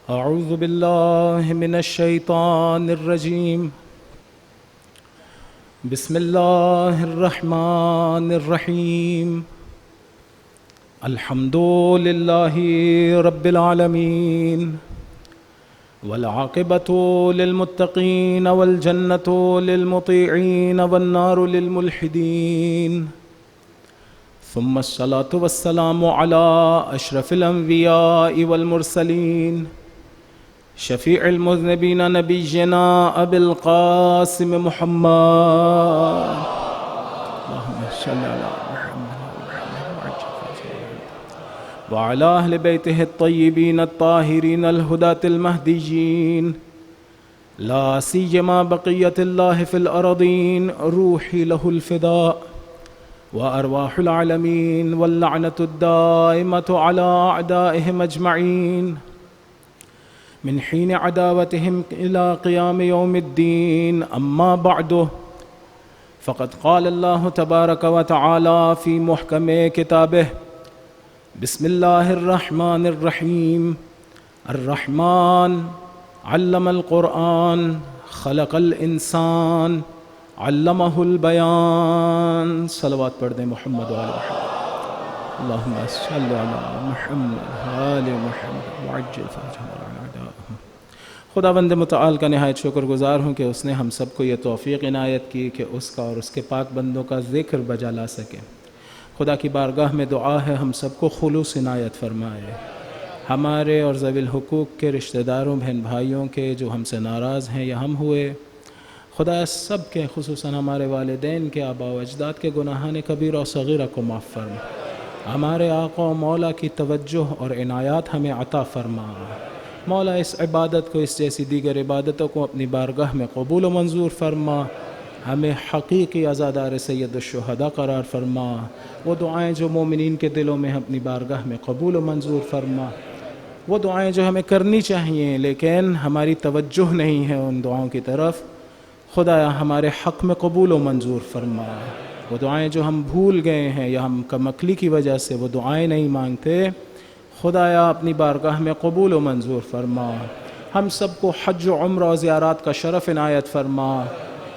أعوذ بالله من الشيطان الرجيم. بسم الله الرحمن الرحيم. الحمد لله رب العالمين، والعاقبة للمتقين، والجنة للمطيعين، والنار للملحدين. ثم الصلاة والسلام على أشرف الأنبياء والمرسلين، شفيع المذنبين نبينا أبي القاسم محمد. اللهم صل على محمد وعلى أهل بيته الطيبين الطاهرين الهداة المهديين، لا سيما بقية الله في الأرضين، روحي له الفداء وأرواح العالمين، واللعنة الدائمة على أعدائهم أجمعين من حين عداوتهم إلى قيام يوم الدين. أما بعد، فقد قال الله تبارك وتعالى في محكم كتابه: بسم الله الرحمن الرحيم. الرحمن علم القرآن، خلق الإنسان، علمہ البیان. صلوات پڑھ دیں محمد و آل محمد. اللہم صل علی محمد و آل محمد وعجل فرجهم وعلى اعدائهم. خداوند متعال کا نہایت شکر گزار ہوں کہ اس نے ہم سب کو یہ توفیق عنایت کی کہ اس کا اور اس کے پاک بندوں کا ذکر بجا لا سکے. خدا کی بارگاہ میں دعا ہے ہم سب کو خلوص عنایت فرمائے. ہمارے اور ذوی الحقوق کے رشتہ داروں بہن بھائیوں کے جو ہم سے ناراض ہیں یا ہم ہوئے، خدا سب کے خصوصاً ہمارے والدین کے، آباء و اجداد کے گناہان کبیرہ و صغیرہ کو معاف فرما. ہمارے آقا و مولا کی توجہ اور عنایات ہمیں عطا فرما. مولا اس عبادت کو، اس جیسی دیگر عبادتوں کو اپنی بارگاہ میں قبول و منظور فرما. ہمیں حقیقی عزادار سید الشہداء قرار فرما. وہ دعائیں جو مومنین کے دلوں میں اپنی بارگاہ میں قبول و منظور فرما. وہ دعائیں جو ہمیں کرنی چاہیے لیکن ہماری توجہ نہیں ہے ان دعاؤں کی طرف، خدایا ہمارے حق میں قبول و منظور فرما. وہ دعائیں جو ہم بھول گئے ہیں یا ہم کم عقلی کی وجہ سے وہ دعائیں نہیں مانگتے، خدایا اپنی بارگاہ میں قبول و منظور فرما. ہم سب کو حج و عمرہ و زیارات کا شرف عنایت فرما.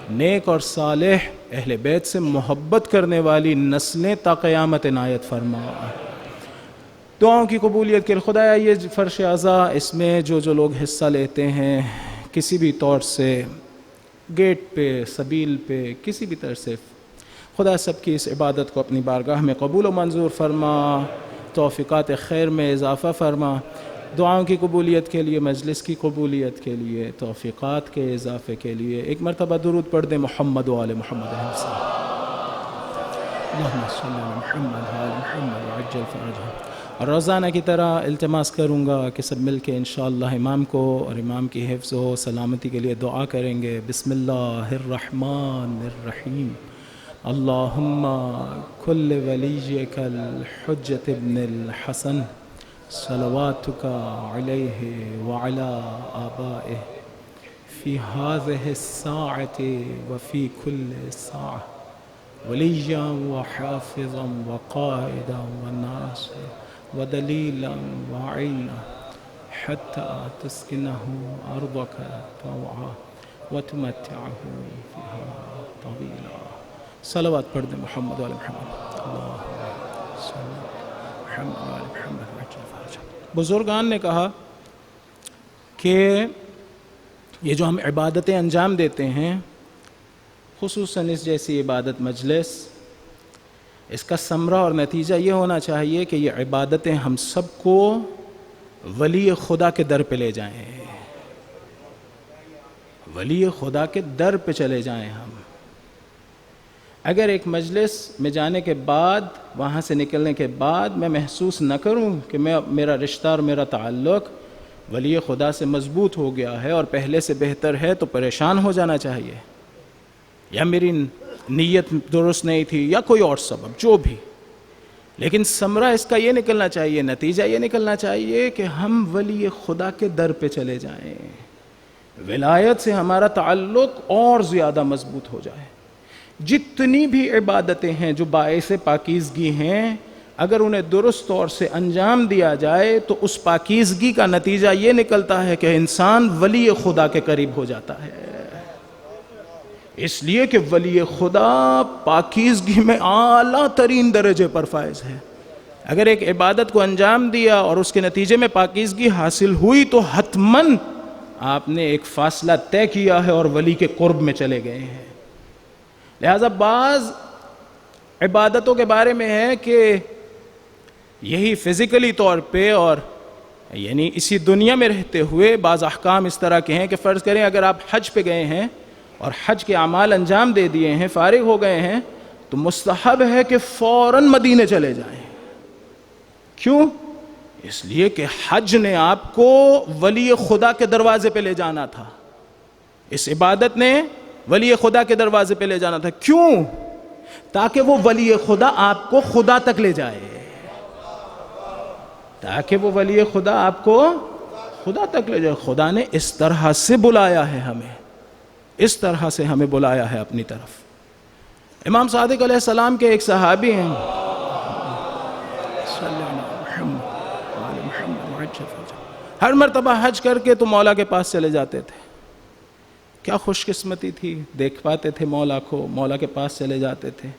نیک اور صالح اہل بیت سے محبت کرنے والی نسلیں تا قیامت عنایت فرما. دعاؤں کی قبولیت کے لیے خدایا یہ فرش عزا، اس میں جو لوگ حصہ لیتے ہیں کسی بھی طور سے، گیٹ پہ، سبیل پہ، کسی بھی طرح سے، خدا سب کی اس عبادت کو اپنی بارگاہ میں قبول و منظور فرما. توفیقات خیر میں اضافہ فرما. دعاؤں کی قبولیت کے لیے، مجلس کی قبولیت کے لیے، توفیقات کے اضافے کے لیے ایک مرتبہ درود پڑھ دیں محمد و آل محمد. اللہم صل علی محمد و آل محمد وعجل فرجهم. اور روزانہ کی طرح التماس کروں گا کہ سب مل کے انشاءاللہ امام کو اور امام کی حفظ و سلامتی کے لیے دعا کریں گے. بسم اللہ الرحمن الرحیم. اللہم کل ولیک الحجۃ ابن الحسن صلواتک علیہ وعلی آبائہ فی هذه الساعة وفی کل ساعة ولیا وحافظا وقائدا وناصرا ودلیلا وعینا حتی تسکنہ ارضک طوعا وتمتعہ فیہا طویلا. صلوات پڑھ دیں محمد و آل محمد. اللہم صل علی محمد و آل محمد وعجل فرجهم. بزرگان نے کہا کہ یہ جو ہم عبادتیں انجام دیتے ہیں، خصوصاً اس جیسی عبادت مجلس، اس کا ثمرہ اور نتیجہ یہ ہونا چاہیے کہ یہ عبادتیں ہم سب کو ولی خدا کے در پہ لے جائیں، ولی خدا کے در پہ چلے جائیں. ہم اگر ایک مجلس میں جانے کے بعد، وہاں سے نکلنے کے بعد میں محسوس نہ کروں کہ میرا رشتہ اور میرا تعلق ولی خدا سے مضبوط ہو گیا ہے اور پہلے سے بہتر ہے، تو پریشان ہو جانا چاہیے، یا میری نیت درست نہیں تھی یا کوئی اور سبب جو بھی. لیکن ثمرہ اس کا یہ نکلنا چاہیے، نتیجہ یہ نکلنا چاہیے کہ ہم ولی خدا کے در پہ چلے جائیں، ولایت سے ہمارا تعلق اور زیادہ مضبوط ہو جائے. جتنی بھی عبادتیں ہیں جو باعث پاکیزگی ہیں، اگر انہیں درست طور سے انجام دیا جائے تو اس پاکیزگی کا نتیجہ یہ نکلتا ہے کہ انسان ولی خدا کے قریب ہو جاتا ہے. اس لیے کہ ولی خدا پاکیزگی میں اعلیٰ ترین درجے پر فائز ہے. اگر ایک عبادت کو انجام دیا اور اس کے نتیجے میں پاکیزگی حاصل ہوئی تو حتماً آپ نے ایک فاصلہ طے کیا ہے اور ولی کے قرب میں چلے گئے ہیں. لہذا بعض عبادتوں کے بارے میں ہے کہ یہی فزیکلی طور پہ اور یعنی اسی دنیا میں رہتے ہوئے بعض احکام اس طرح کے ہیں کہ فرض کریں اگر آپ حج پہ گئے ہیں اور حج کے اعمال انجام دے دیے ہیں، فارغ ہو گئے ہیں، تو مستحب ہے کہ فوراً مدینے چلے جائیں. کیوں؟ اس لیے کہ حج نے آپ کو ولی خدا کے دروازے پہ لے جانا تھا. اس عبادت نے ولی خدا کے دروازے پہ لے جانا تھا. کیوں؟ تاکہ وہ ولی خدا آپ کو خدا تک لے جائے، تاکہ وہ ولی خدا آپ کو خدا تک لے جائے. خدا نے اس طرح سے بلایا ہے ہمیں، اس طرح سے ہمیں بلایا ہے اپنی طرف. امام صادق علیہ السلام کے ایک صحابی ہیں، ہر مرتبہ حج کر کے تو مولا کے پاس چلے جاتے تھے. کیا خوش قسمتی تھی، دیکھ پاتے تھے مولا کو، مولا کے پاس چلے جاتے تھے.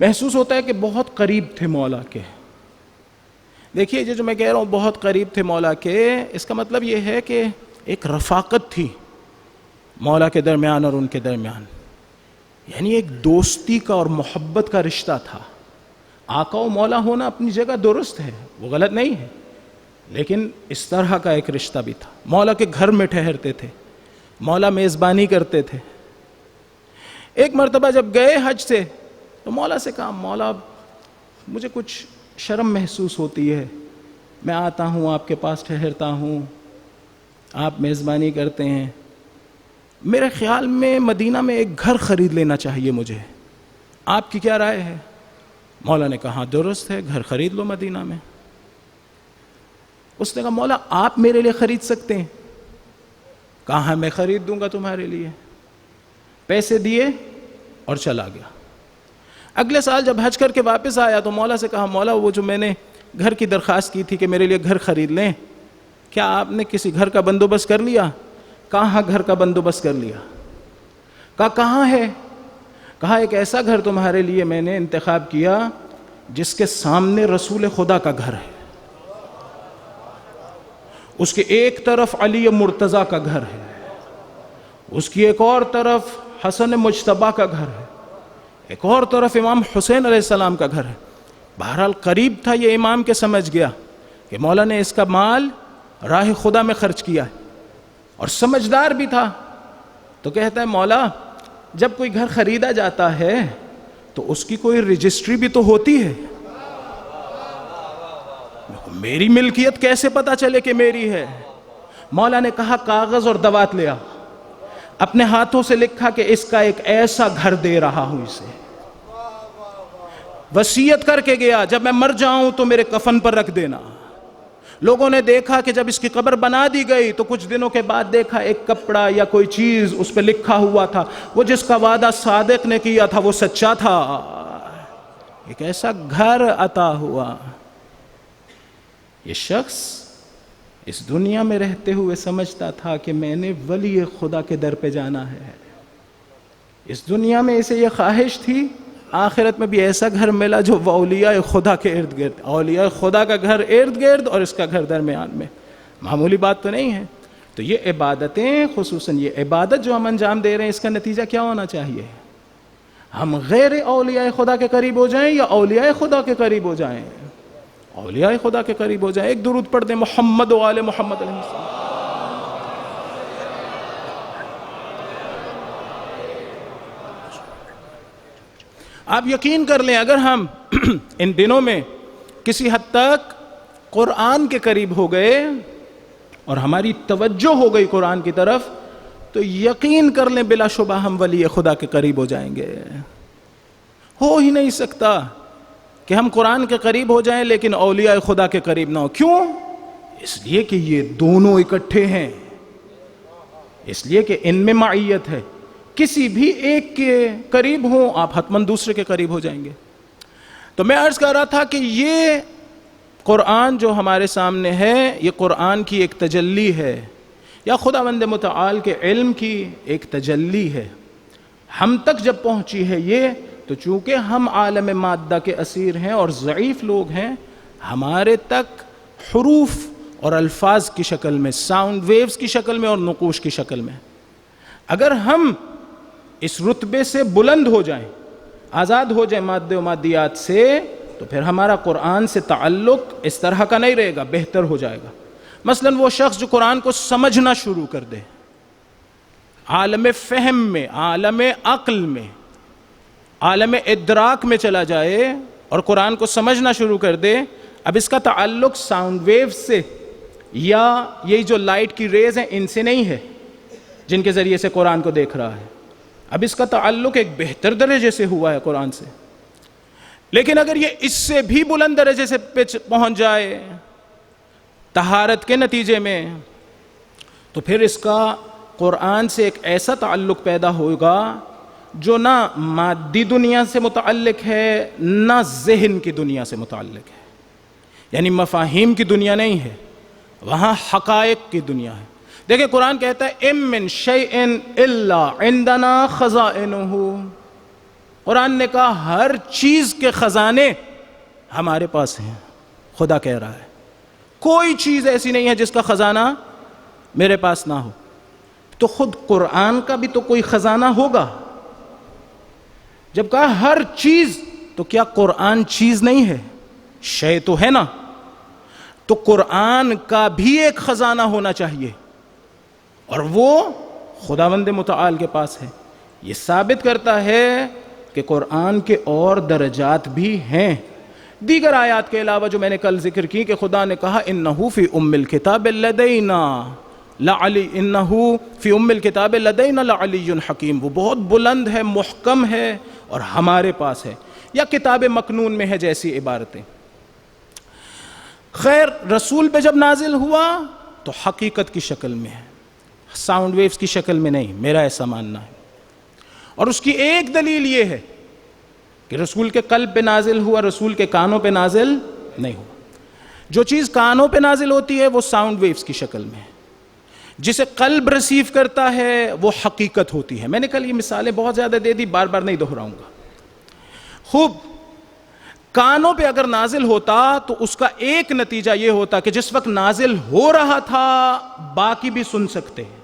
محسوس ہوتا ہے کہ بہت قریب تھے مولا کے. دیکھیے یہ جو میں کہہ رہا ہوں بہت قریب تھے مولا کے، اس کا مطلب یہ ہے کہ ایک رفاقت تھی مولا کے درمیان اور ان کے درمیان، یعنی ایک دوستی کا اور محبت کا رشتہ تھا. آقا و مولا ہونا اپنی جگہ درست ہے، وہ غلط نہیں ہے، لیکن اس طرح کا ایک رشتہ بھی تھا. مولا کے گھر میں ٹھہرتے تھے، مولا میزبانی کرتے تھے. ایک مرتبہ جب گئے حج سے تو مولا سے کہا، مولا مجھے کچھ شرم محسوس ہوتی ہے، میں آتا ہوں آپ کے پاس ٹھہرتا ہوں، آپ میزبانی کرتے ہیں، میرے خیال میں مدینہ میں ایک گھر خرید لینا چاہیے مجھے، آپ کی کیا رائے ہے؟ مولا نے کہا درست ہے، گھر خرید لو مدینہ میں. اس نے کہا مولا آپ میرے لیے خرید سکتے ہیں؟ کہا میں خرید دوں گا تمہارے لیے. پیسے دیے اور چلا گیا. اگلے سال جب حج کر کے واپس آیا تو مولا سے کہا، مولا وہ جو میں نے گھر کی درخواست کی تھی کہ میرے لیے گھر خرید لیں، کیا آپ نے کسی گھر کا بندوبست کر لیا؟ کہاں گھر کا بندوبست کر لیا؟ کہا کہاں ہے؟ کہا ایک ایسا گھر تمہارے لیے میں نے انتخاب کیا جس کے سامنے رسول خدا کا گھر ہے، اس کے ایک طرف علی مرتضیٰ کا گھر ہے، اس کی ایک اور طرف حسن مجتبیٰ کا گھر ہے، ایک اور طرف امام حسین علیہ السلام کا گھر ہے. بہرحال قریب تھا یہ امام کے، سمجھ گیا کہ مولا نے اس کا مال راہ خدا میں خرچ کیا ہے، اور سمجھدار بھی تھا. تو کہتا ہے مولا جب کوئی گھر خریدا جاتا ہے تو اس کی کوئی رجسٹری بھی تو ہوتی ہے، میری ملکیت کیسے پتا چلے کہ میری ہے؟ مولا نے کہا کاغذ اور دوات لیا، اپنے ہاتھوں سے لکھا کہ اس کا ایک ایسا گھر دے رہا ہوں اسے. وصیت کر کے گیا جب میں مر جاؤں تو میرے کفن پر رکھ دینا. لوگوں نے دیکھا کہ جب اس کی قبر بنا دی گئی تو کچھ دنوں کے بعد دیکھا ایک کپڑا یا کوئی چیز اس پہ لکھا ہوا تھا، وہ جس کا وعدہ صادق نے کیا تھا وہ سچا تھا. ایک ایسا گھر عطا ہوا. یہ شخص اس دنیا میں رہتے ہوئے سمجھتا تھا کہ میں نے ولی خدا کے در پہ جانا ہے. اس دنیا میں اسے یہ خواہش تھی آخرت میں بھی ایسا گھر ملا جو اولیاء خدا کے ارد گرد، اولیاء خدا کا گھر ارد گرد اور اس کا گھر درمیان میں. معمولی بات تو نہیں ہے. تو یہ عبادتیں، خصوصاً یہ عبادت جو ہم انجام دے رہے ہیں، اس کا نتیجہ کیا ہونا چاہیے؟ ہم غیر اولیاء خدا کے قریب ہو جائیں یا اولیاء خدا کے قریب ہو جائیں؟ اولیاء خدا کے قریب ہو جائیں. ایک درود پڑھ دیں محمد و آل محمد علیہ السلام. آپ یقین کر لیں اگر ہم ان دنوں میں کسی حد تک قرآن کے قریب ہو گئے اور ہماری توجہ ہو گئی قرآن کی طرف، تو یقین کر لیں بلا شبہ ہم ولی خدا کے قریب ہو جائیں گے. ہو ہی نہیں سکتا کہ ہم قرآن کے قریب ہو جائیں لیکن اولیاء خدا کے قریب نہ ہو. کیوں؟ اس لیے کہ یہ دونوں اکٹھے ہیں، اس لیے کہ ان میں معیت ہے. کسی بھی ایک کے قریب ہوں آپ حتماً دوسرے کے قریب ہو جائیں گے. تو میں عرض کر رہا تھا کہ یہ قرآن جو ہمارے سامنے ہے یہ قرآن کی ایک تجلی ہے یا خداوند متعال کے علم کی ایک تجلی ہے. ہم تک جب پہنچی ہے یہ تو چونکہ ہم عالم مادہ کے اسیر ہیں اور ضعیف لوگ ہیں، ہمارے تک حروف اور الفاظ کی شکل میں، ساؤنڈ ویوز کی شکل میں اور نقوش کی شکل میں. اگر ہم اس رتبے سے بلند ہو جائیں، آزاد ہو جائیں مادے و مادیات سے، تو پھر ہمارا قرآن سے تعلق اس طرح کا نہیں رہے گا، بہتر ہو جائے گا. مثلا وہ شخص جو قرآن کو سمجھنا شروع کر دے، عالم فہم میں، عالم عقل میں، عالم ادراک میں چلا جائے اور قرآن کو سمجھنا شروع کر دے، اب اس کا تعلق ساؤنڈ ویو سے یا یہی جو لائٹ کی ریز ہیں ان سے نہیں ہے جن کے ذریعے سے قرآن کو دیکھ رہا ہے. اب اس کا تعلق ایک بہتر درجے سے ہوا ہے قرآن سے. لیکن اگر یہ اس سے بھی بلند درجے سے پہنچ جائے طہارت کے نتیجے میں، تو پھر اس کا قرآن سے ایک ایسا تعلق پیدا ہوگا جو نہ مادی دنیا سے متعلق ہے نہ ذہن کی دنیا سے متعلق ہے. یعنی مفاہیم کی دنیا نہیں ہے، وہاں حقائق کی دنیا ہے. دیکھیں قرآن کہتا ہے اِم مِّن شَيْءٍ إِلَّا عِندَنَا خَزَائِنُهُ. قرآن نے کہا ہر چیز کے خزانے ہمارے پاس ہیں. خدا کہہ رہا ہے کوئی چیز ایسی نہیں ہے جس کا خزانہ میرے پاس نہ ہو. تو خود قرآن کا بھی تو کوئی خزانہ ہوگا. جب کہا ہر چیز، تو کیا قرآن چیز نہیں ہے؟ شے تو ہے نا. تو قرآن کا بھی ایک خزانہ ہونا چاہیے اور وہ خداوند متعال کے پاس ہے. یہ ثابت کرتا ہے کہ قرآن کے اور درجات بھی ہیں. دیگر آیات کے علاوہ جو میں نے کل ذکر کی کہ خدا نے کہا انہو فی ام الکتاب لدینا لعلی، انہو فی ام الکتاب لدینا لعلی حکیم، وہ بہت بلند ہے، محکم ہے اور ہمارے پاس ہے، یا کتاب مکنون میں ہے جیسی عبارتیں. خیر رسول پہ جب نازل ہوا تو حقیقت کی شکل میں ہے، ساؤنڈ ویوز کی شکل میں نہیں، میرا ایسا ماننا ہے. اور اس کی ایک دلیل یہ ہے کہ رسول کے قلب پہ نازل ہوا، رسول کے کانوں پہ نازل نہیں ہوا. جو چیز کانوں پہ نازل ہوتی ہے وہ ساؤنڈ ویوز کی شکل میں ہے، جسے قلب ریسیو کرتا ہے وہ حقیقت ہوتی ہے. میں نے کل یہ مثالیں بہت زیادہ دے دی، بار بار نہیں دہراؤں گا. خوب کانوں پہ اگر نازل ہوتا تو اس کا ایک نتیجہ یہ ہوتا کہ جس وقت نازل ہو رہا تھا باقی بھی سن سکتے ہیں.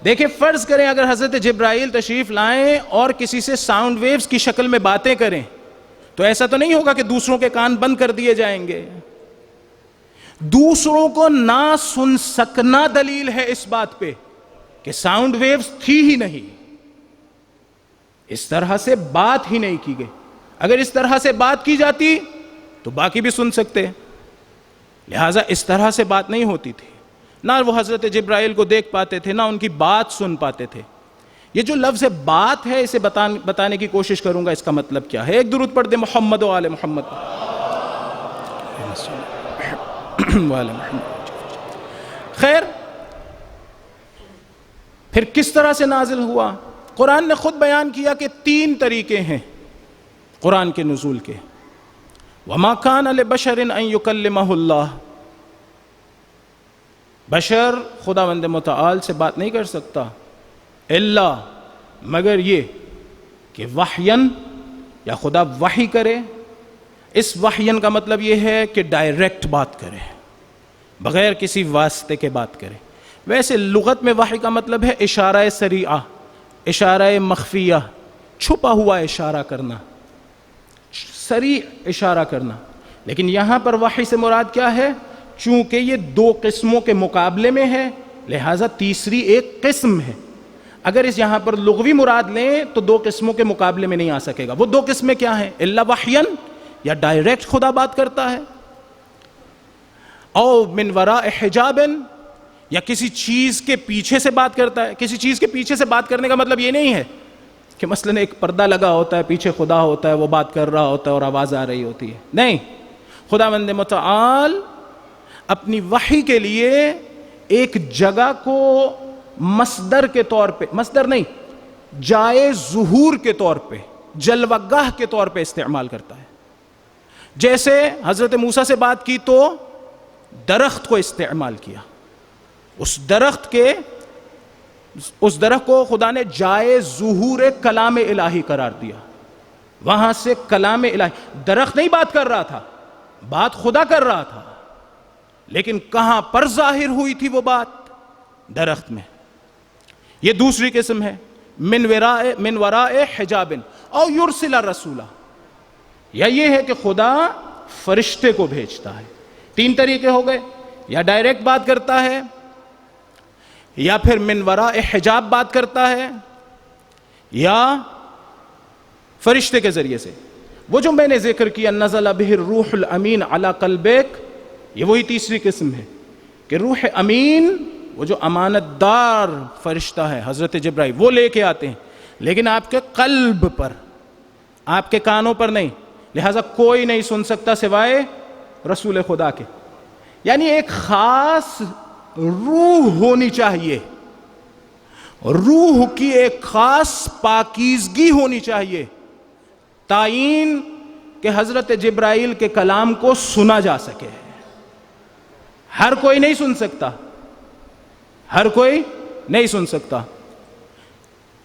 دیکھیں فرض کریں اگر حضرت جبرائیل تشریف لائیں اور کسی سے ساؤنڈ ویوز کی شکل میں باتیں کریں تو ایسا تو نہیں ہوگا کہ دوسروں کے کان بند کر دیے جائیں گے. دوسروں کو نہ سن سکنا دلیل ہے اس بات پہ کہ ساؤنڈ ویوز تھی ہی نہیں، اس طرح سے بات ہی نہیں کی گئی. اگر اس طرح سے بات کی جاتی تو باقی بھی سن سکتے، لہٰذا اس طرح سے بات نہیں ہوتی تھی. نہ وہ حضرت جبرائیل کو دیکھ پاتے تھے نہ ان کی بات سن پاتے تھے. یہ جو لفظ بات ہے اسے بتانے کی کوشش کروں گا اس کا مطلب کیا ہے. ایک درود پڑھ دے محمد و آل محمد. خیر پھر کس طرح سے نازل ہوا؟ قرآن نے خود بیان کیا کہ 3 طریقے ہیں قرآن کے نزول کے. وما کان لبشر ان یکلمہ اللہ، بشر خداوند متعال سے بات نہیں کر سکتا الا مگر یہ کہ وحین، یا خدا وحی کرے. اس وحین کا مطلب یہ ہے کہ ڈائریکٹ بات کرے، بغیر کسی واسطے کے بات کرے. ویسے لغت میں وحی کا مطلب ہے اشارہ سریعہ، اشارہ مخفیہ، چھپا ہوا اشارہ کرنا، سریع اشارہ کرنا. لیکن یہاں پر وحی سے مراد کیا ہے؟ چونکہ یہ 2 قسموں کے مقابلے میں ہے لہٰذا تیسری ایک قسم ہے. اگر اس یہاں پر لغوی مراد لیں تو 2 قسموں کے مقابلے میں نہیں آ سکے گا. وہ 2 قسمیں کیا ہیں؟ الا وحین، یا ڈائریکٹ خدا بات کرتا ہے، او من وراء حجاب، یا کسی چیز کے پیچھے سے بات کرتا ہے. کسی چیز کے پیچھے سے بات کرنے کا مطلب یہ نہیں ہے کہ مثلا ایک پردہ لگا ہوتا ہے، پیچھے خدا ہوتا ہے، وہ بات کر رہا ہوتا ہے اور آواز آ رہی ہوتی ہے. نہیں، خداوند متعال اپنی وحی کے لیے ایک جگہ کو مصدر کے طور پہ، مصدر نہیں، جائے ظہور کے طور پہ، جلوہ گاہ کے طور پہ استعمال کرتا ہے. جیسے حضرت موسیٰ سے بات کی تو درخت کو استعمال کیا, اس درخت کو خدا نے جائے ظہور کلام الہی قرار دیا. وہاں سے کلام الہی, درخت نہیں بات کر رہا تھا, بات خدا کر رہا تھا, لیکن کہاں پر ظاہر ہوئی تھی وہ بات؟ درخت میں. یہ دوسری قسم ہے, من وراء حجاب او یرسل رسولا, یا یہ ہے کہ خدا فرشتے کو بھیجتا ہے. 3 طریقے ہو گئے, یا ڈائریکٹ بات کرتا ہے, یا پھر من وراء حجاب بات کرتا ہے, یا فرشتے کے ذریعے سے. وہ جو میں نے ذکر کیا نزل بہ الروح الامین علی قلبک, یہ وہی تیسری قسم ہے کہ روح امین, وہ جو امانت دار فرشتہ ہے حضرت جبرائیل, وہ لے کے آتے ہیں, لیکن آپ کے قلب پر, آپ کے کانوں پر نہیں. لہٰذا کوئی نہیں سن سکتا سوائے رسول خدا کے. یعنی ایک خاص روح ہونی چاہیے, روح کی ایک خاص پاکیزگی ہونی چاہیے تعین کہ حضرت جبرائیل کے کلام کو سنا جا سکے. ہر کوئی نہیں سن سکتا, ہر کوئی نہیں سن سکتا.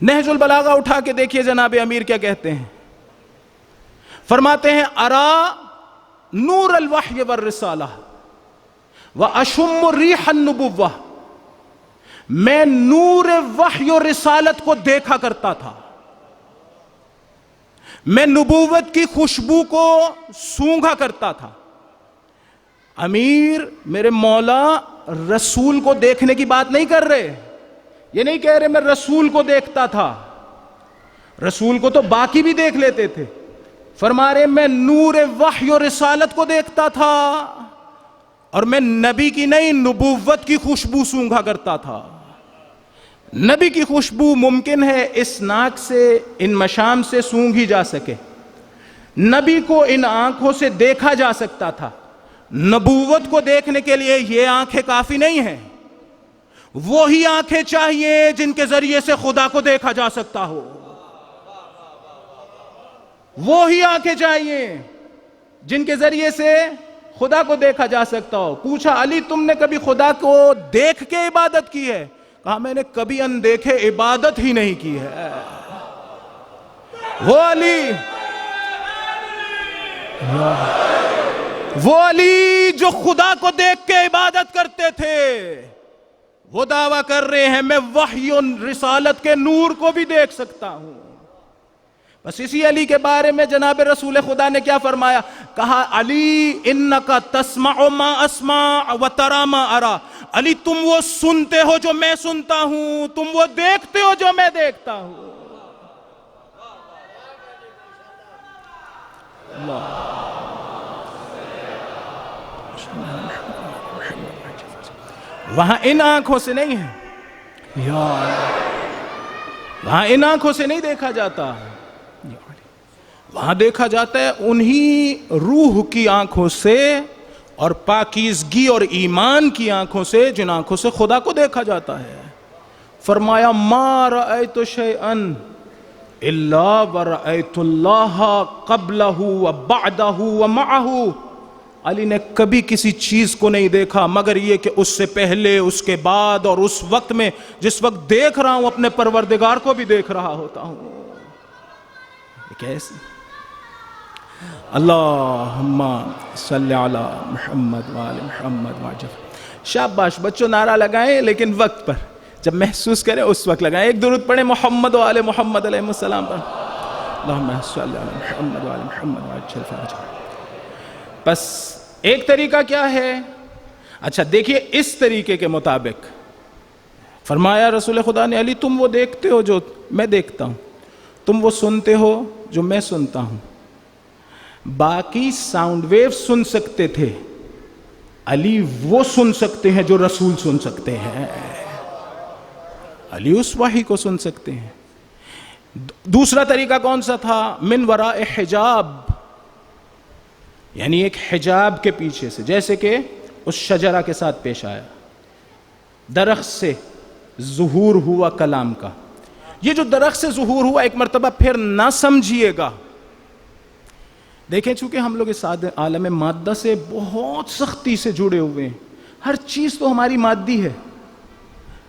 نہج البلاغہ اٹھا کے دیکھیے جناب امیر کیا کہتے ہیں. فرماتے ہیں ارا نور الوحی والرسالہ واشم ریح النبوہ, میں نور وحی و رسالت کو دیکھا کرتا تھا, میں نبوت کی خوشبو کو سونگھا کرتا تھا. امیر میرے مولا رسول کو دیکھنے کی بات نہیں کر رہے, یہ نہیں کہہ رہے میں رسول کو دیکھتا تھا, رسول کو تو باقی بھی دیکھ لیتے تھے. فرما رہے میں نور وحی و رسالت کو دیکھتا تھا, اور میں نبی کی نہیں نبوت کی خوشبو سونگھا کرتا تھا. نبی کی خوشبو ممکن ہے اس ناک سے, ان مشام سے سونگھی جا سکے, نبی کو ان آنکھوں سے دیکھا جا سکتا تھا. نبوت کو دیکھنے کے لیے یہ آنکھیں کافی نہیں ہیں, وہی آنکھیں چاہیے جن کے ذریعے سے خدا کو دیکھا جا سکتا ہو. وہی آنکھیں چاہیے جن کے ذریعے سے خدا کو دیکھا جا سکتا ہو. پوچھا علی تم نے کبھی خدا کو دیکھ کے عبادت کی ہے؟ کہا میں نے کبھی اندیکھے عبادت ہی نہیں کی ہے. وہ علی جو خدا کو دیکھ کے عبادت کرتے تھے, وہ دعویٰ کر رہے ہیں میں وحی و رسالت کے نور کو بھی دیکھ سکتا ہوں. بس اسی علی کے بارے میں جناب رسول خدا نے کیا فرمایا؟ کہا علی انکا تسمع ما اسمع و ترا ما ارا. علی تم وہ سنتے ہو جو میں سنتا ہوں, تم وہ دیکھتے ہو جو میں دیکھتا ہوں. وہاں ان آنکھوں سے نہیں ہے, وہاں ان آنکھوں سے نہیں دیکھا جاتا, وہاں دیکھا جاتا ہے انہی روح کی آنکھوں سے اور پاکیزگی اور ایمان کی آنکھوں سے, جن آنکھوں سے خدا کو دیکھا جاتا ہے. فرمایا ما رأیت شیئا الا ورأیت اللہ قبلہ وبعدہ ومعہ. علی نے کبھی کسی چیز کو نہیں دیکھا مگر یہ کہ اس سے پہلے, اس کے بعد اور اس وقت میں جس وقت دیکھ رہا ہوں اپنے پروردگار کو بھی دیکھ رہا ہوتا ہوں. کیسے؟ اللہم صلی علی محمد وآل محمد وعجل. شاباش بچوں, نعرہ لگائیں لیکن وقت پر, جب محسوس کریں اس وقت لگائیں. ایک درود پڑھیں محمد وآل محمد علیہ السلام پر. اللہم صلی علی محمد وآل محمد وعجل فرجہ. بس ایک طریقہ کیا ہے؟ اچھا دیکھیے اس طریقے کے مطابق فرمایا رسول خدا نے علی تم وہ دیکھتے ہو جو میں دیکھتا ہوں, تم وہ سنتے ہو جو میں سنتا ہوں. باقی ساؤنڈ ویو سن سکتے تھے, علی وہ سن سکتے ہیں جو رسول سن سکتے ہیں. علی اس وحی کو سن سکتے ہیں. دوسرا طریقہ کون سا تھا؟ من وراء حجاب, یعنی ایک حجاب کے پیچھے سے, جیسے کہ اس شجرہ کے ساتھ پیش آیا, درخت سے ظہور ہوا کلام کا, یہ جو درخت سے ظہور ہوا ایک مرتبہ پھر نہ سمجھیے گا. دیکھیں چونکہ ہم لوگ اس عالم مادہ سے بہت سختی سے جڑے ہوئے ہیں, ہر چیز تو ہماری مادی ہے.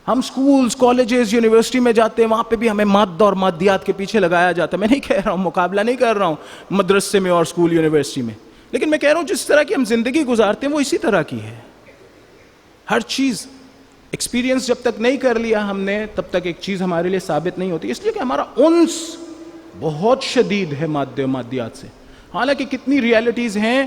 ہم سکولز, کالجز, یونیورسٹی میں جاتے ہیں, وہاں پہ بھی ہمیں مادہ اور مادیات کے پیچھے لگایا جاتا ہے. میں نہیں کہہ رہا ہوں, مقابلہ نہیں کر رہا ہوں مدرسے میں اور سکول یونیورسٹی میں, لیکن میں کہہ رہا ہوں جس طرح کی ہم زندگی گزارتے ہیں وہ اسی طرح کی ہے. ہر چیز ایکسپیرینس جب تک نہیں کر لیا ہم نے تب تک ایک چیز ہمارے لیے ثابت نہیں ہوتی, اس لیے کہ ہمارا انس بہت شدید ہے مادے و مادیات سے. حالانکہ کتنی ریالٹیز ہیں,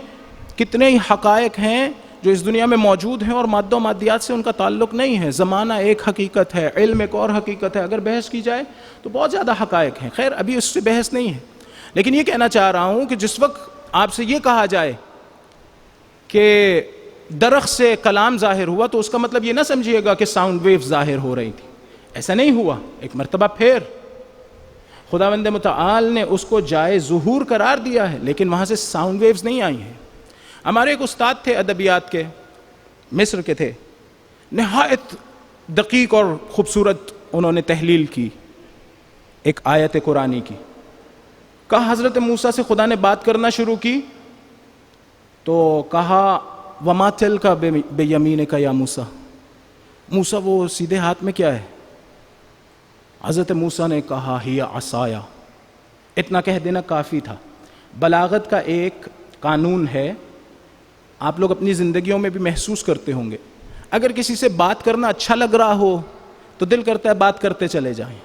کتنے ہی حقائق ہیں جو اس دنیا میں موجود ہیں اور مادہ و مادیات سے ان کا تعلق نہیں ہے. زمانہ ایک حقیقت ہے, علم ایک اور حقیقت ہے. اگر بحث کی جائے تو بہت زیادہ حقائق ہیں. خیر ابھی اس سے بحث نہیں ہے, لیکن یہ کہنا چاہ رہا ہوں کہ جس وقت آپ سے یہ کہا جائے کہ درخت سے کلام ظاہر ہوا تو اس کا مطلب یہ نہ سمجھیے گا کہ ساؤنڈ ویو ظاہر ہو رہی تھی. ایسا نہیں ہوا. ایک مرتبہ پھر خداوند متعال نے اس کو جائے ظہور قرار دیا ہے, لیکن وہاں سے ساؤنڈ ویوز نہیں آئی ہیں. ہمارے ایک استاد تھے ادبیات کے, مصر کے تھے, نہایت دقیق اور خوبصورت انہوں نے تحلیل کی ایک آیت قرآنی کی. کہا حضرت موسیٰ سے خدا نے بات کرنا شروع کی تو کہا وما تلک بیمینک یا موسیٰ, موسیٰ وہ سیدھے ہاتھ میں کیا ہے؟ حضرت موسیٰ نے کہا ہی عصایا. اتنا کہہ دینا کافی تھا. بلاغت کا ایک قانون ہے, آپ لوگ اپنی زندگیوں میں بھی محسوس کرتے ہوں گے. اگر کسی سے بات کرنا اچھا لگ رہا ہو تو دل کرتا ہے بات کرتے چلے جائیں.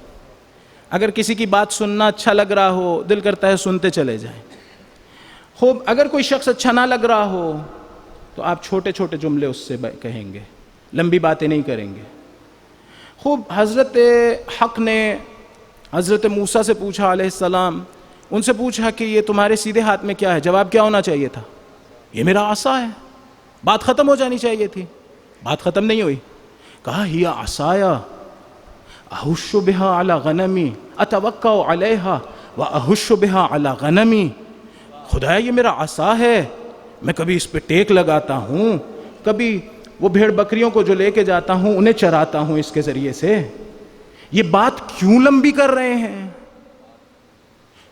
اگر کسی کی بات سننا اچھا لگ رہا ہو دل کرتا ہے سنتے چلے جائیں. خوب اگر کوئی شخص اچھا نہ لگ رہا ہو تو آپ چھوٹے چھوٹے جملے اس سے کہیں گے, لمبی باتیں نہیں کریں گے. خوب حضرت حق نے حضرت موسیٰ سے پوچھا علیہ السلام, ان سے پوچھا کہ یہ تمہارے سیدھے ہاتھ میں کیا ہے؟ جواب کیا ہونا چاہیے تھا؟ یہ میرا عصا ہے. بات ختم ہو جانی چاہیے تھی, بات ختم نہیں ہوئی. کہا ہی عصایا احش بها علی غنمی اتوکا علیہا واحش بها علی غنمی. خدایا یہ میرا عصا ہے, میں کبھی اس پہ ٹیک لگاتا ہوں, کبھی وہ بھیڑ بکریوں کو جو لے کے جاتا ہوں انہیں چراتا ہوں اس کے ذریعے سے. یہ بات کیوں لمبی کر رہے ہیں؟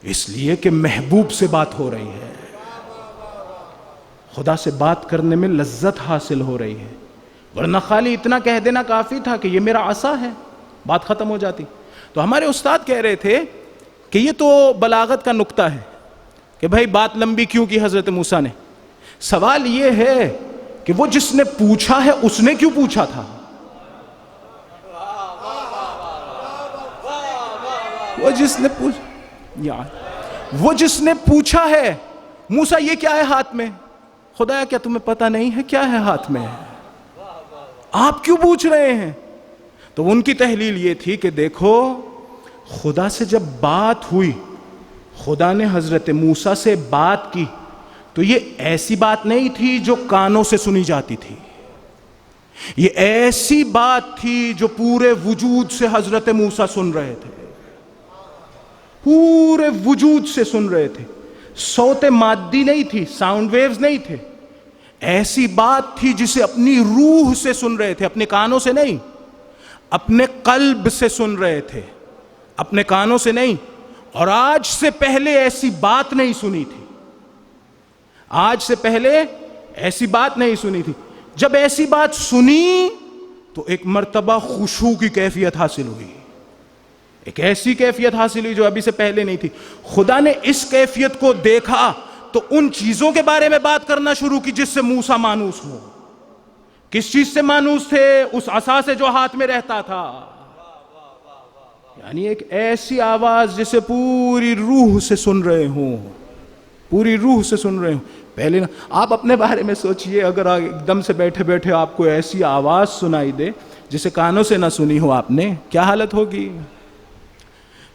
اس لیے کہ محبوب سے بات ہو رہی ہے, خدا سے بات کرنے میں لذت حاصل ہو رہی ہے. ورنہ خالی اتنا کہہ دینا کافی تھا کہ یہ میرا عصا ہے, بات ختم ہو جاتی. تو ہمارے استاد کہہ رہے تھے کہ یہ تو بلاغت کا نقطہ ہے کہ بھائی بات لمبی کیوں کی حضرت موسیٰ نے. سوال یہ ہے کہ وہ جس نے پوچھا ہے اس نے کیوں پوچھا تھا؟ وہ جس نے پوچھا ہے موسیٰ یہ کیا ہے ہاتھ میں؟ خدایا کیا تمہیں پتہ نہیں ہے کیا ہے ہاتھ میں؟ آپ کیوں پوچھ رہے ہیں؟ تو ان کی تحلیل یہ تھی کہ دیکھو خدا سے جب بات ہوئی, خدا نے حضرت موسیٰ سے بات کی تو یہ ایسی بات نہیں تھی جو کانوں سے سنی جاتی تھی, یہ ایسی بات تھی جو پورے وجود سے حضرت موسیٰ سن رہے تھے, پورے وجود سے سن رہے تھے. صوت مادی نہیں تھی, ساؤنڈ ویوز نہیں تھے, ایسی بات تھی جسے اپنی روح سے سن رہے تھے, اپنے کانوں سے نہیں, اپنے قلب سے سن رہے تھے, اپنے کانوں سے نہیں. اور آج سے پہلے ایسی بات نہیں سنی تھی, آج سے پہلے ایسی بات نہیں سنی تھی. جب ایسی بات سنی تو ایک مرتبہ خشوع کی کیفیت حاصل ہوئی, ایک ایسی کیفیت حاصل ہوئی جو ابھی سے پہلے نہیں تھی. خدا نے اس کیفیت کو دیکھا تو ان چیزوں کے بارے میں بات کرنا شروع کی جس سے موسیٰ مانوس ہو. کس چیز سے مانوس تھے؟ اس عصا سے جو ہاتھ میں رہتا تھا. یعنی ایک ایسی آواز جسے پوری روح سے سن رہے ہوں, پوری روح سے سن رہے ہوں. پہلے آپ اپنے بارے میں سوچئے, اگر ایک دم سے بیٹھے بیٹھے آپ کو ایسی آواز سنائی دے جسے کانوں سے نہ سنی ہو آپ نے, کیا حالت ہوگی؟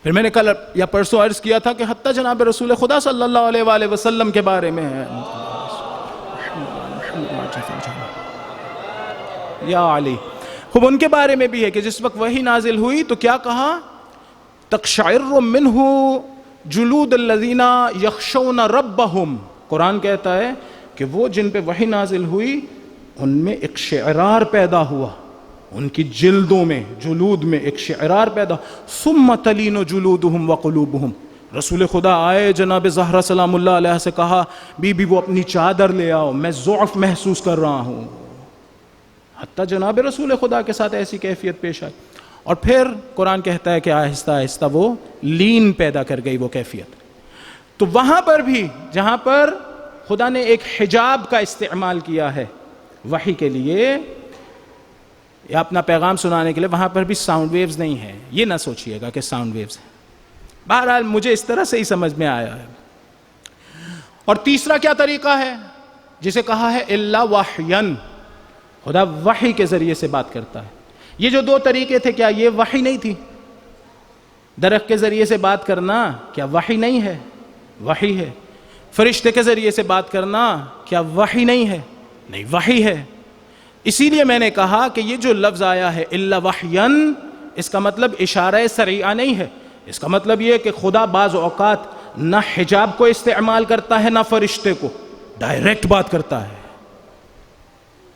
پھر میں نے کل یا پرسوں عرض کیا تھا کہ حتیٰ جناب رسول خدا صلی اللہ علیہ وآلہ وسلم کے بارے میں ہے, یا علی, خوب ان کے بارے میں بھی ہے کہ جس وقت وحی نازل ہوئی تو کیا کہا؟ تقشعر منہ جلود الذین یخشون ربہم. قرآن کہتا ہے کہ وہ جن پہ وحی نازل ہوئی ان میں اقشعرار پیدا ہوا, ان کی جلدوں میں، جلود میں ایک شعرار پیدا. ثم تلین جلودہم وقلوبہم. رسول خدا آئے، جناب زہرا سلام اللہ علیہ سے کہا بی بی وہ اپنی چادر لے آؤ، میں ضعف محسوس کر رہا ہوں. حتیٰ جناب رسول خدا کے ساتھ ایسی کیفیت پیش آئی. اور پھر قرآن کہتا ہے کہ آہستہ آہستہ وہ لین پیدا کر گئی وہ کیفیت. تو وہاں پر بھی جہاں پر خدا نے ایک حجاب کا استعمال کیا ہے وحی کے لیے یا اپنا پیغام سنانے کے لیے، وہاں پر بھی ساؤنڈ ویوز نہیں ہیں. یہ نہ سوچئے گا کہ ساؤنڈ ویوز ہیں. بہرحال مجھے اس طرح سے ہی سمجھ میں آیا ہے. اور تیسرا کیا طریقہ ہے جسے کہا ہے الا وحین، خدا وحی کے ذریعے سے بات کرتا ہے. یہ جو دو طریقے تھے، کیا یہ وحی نہیں تھی؟ درخت کے ذریعے سے بات کرنا کیا وحی نہیں ہے؟ وحی ہے. فرشتے کے ذریعے سے بات کرنا کیا وحی نہیں ہے؟ نہیں، وحی ہے. اسی لیے میں نے کہا کہ یہ جو لفظ آیا ہے الا وحین، اس کا مطلب اشارہ سریعہ نہیں ہے. اس کا مطلب یہ کہ خدا بعض اوقات نہ حجاب کو استعمال کرتا ہے نہ فرشتے کو، ڈائریکٹ بات کرتا ہے.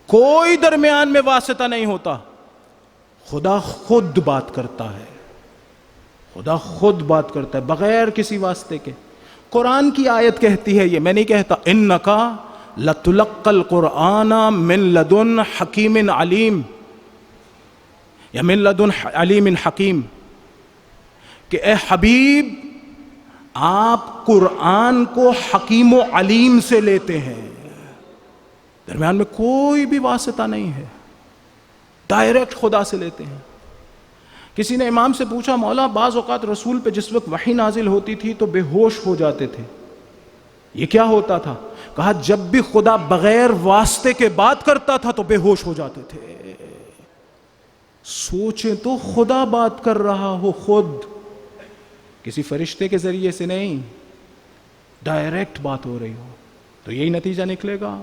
کوئی درمیان میں واسطہ نہیں ہوتا. خدا خود بات کرتا ہے. خدا خود بات کرتا ہے بغیر کسی واسطے کے. قرآن کی آیت کہتی ہے، یہ میں نہیں کہتا، انکا لتلقى القرآن من لدن حکیم علیم یا من لدن علیم حکیم، کہ اے حبیب آپ قرآن کو حکیم و علیم سے لیتے ہیں. درمیان میں کوئی بھی واسطہ نہیں ہے، ڈائریکٹ خدا سے لیتے ہیں. کسی نے امام سے پوچھا مولا بعض اوقات رسول پہ جس وقت وحی نازل ہوتی تھی تو بے ہوش ہو جاتے تھے، یہ کیا ہوتا تھا؟ کہا جب بھی خدا بغیر واسطے کے بات کرتا تھا تو بے ہوش ہو جاتے تھے. سوچیں تو خدا بات کر رہا ہو خود، کسی فرشتے کے ذریعے سے نہیں، ڈائریکٹ بات ہو رہی ہو، تو یہی نتیجہ نکلے گا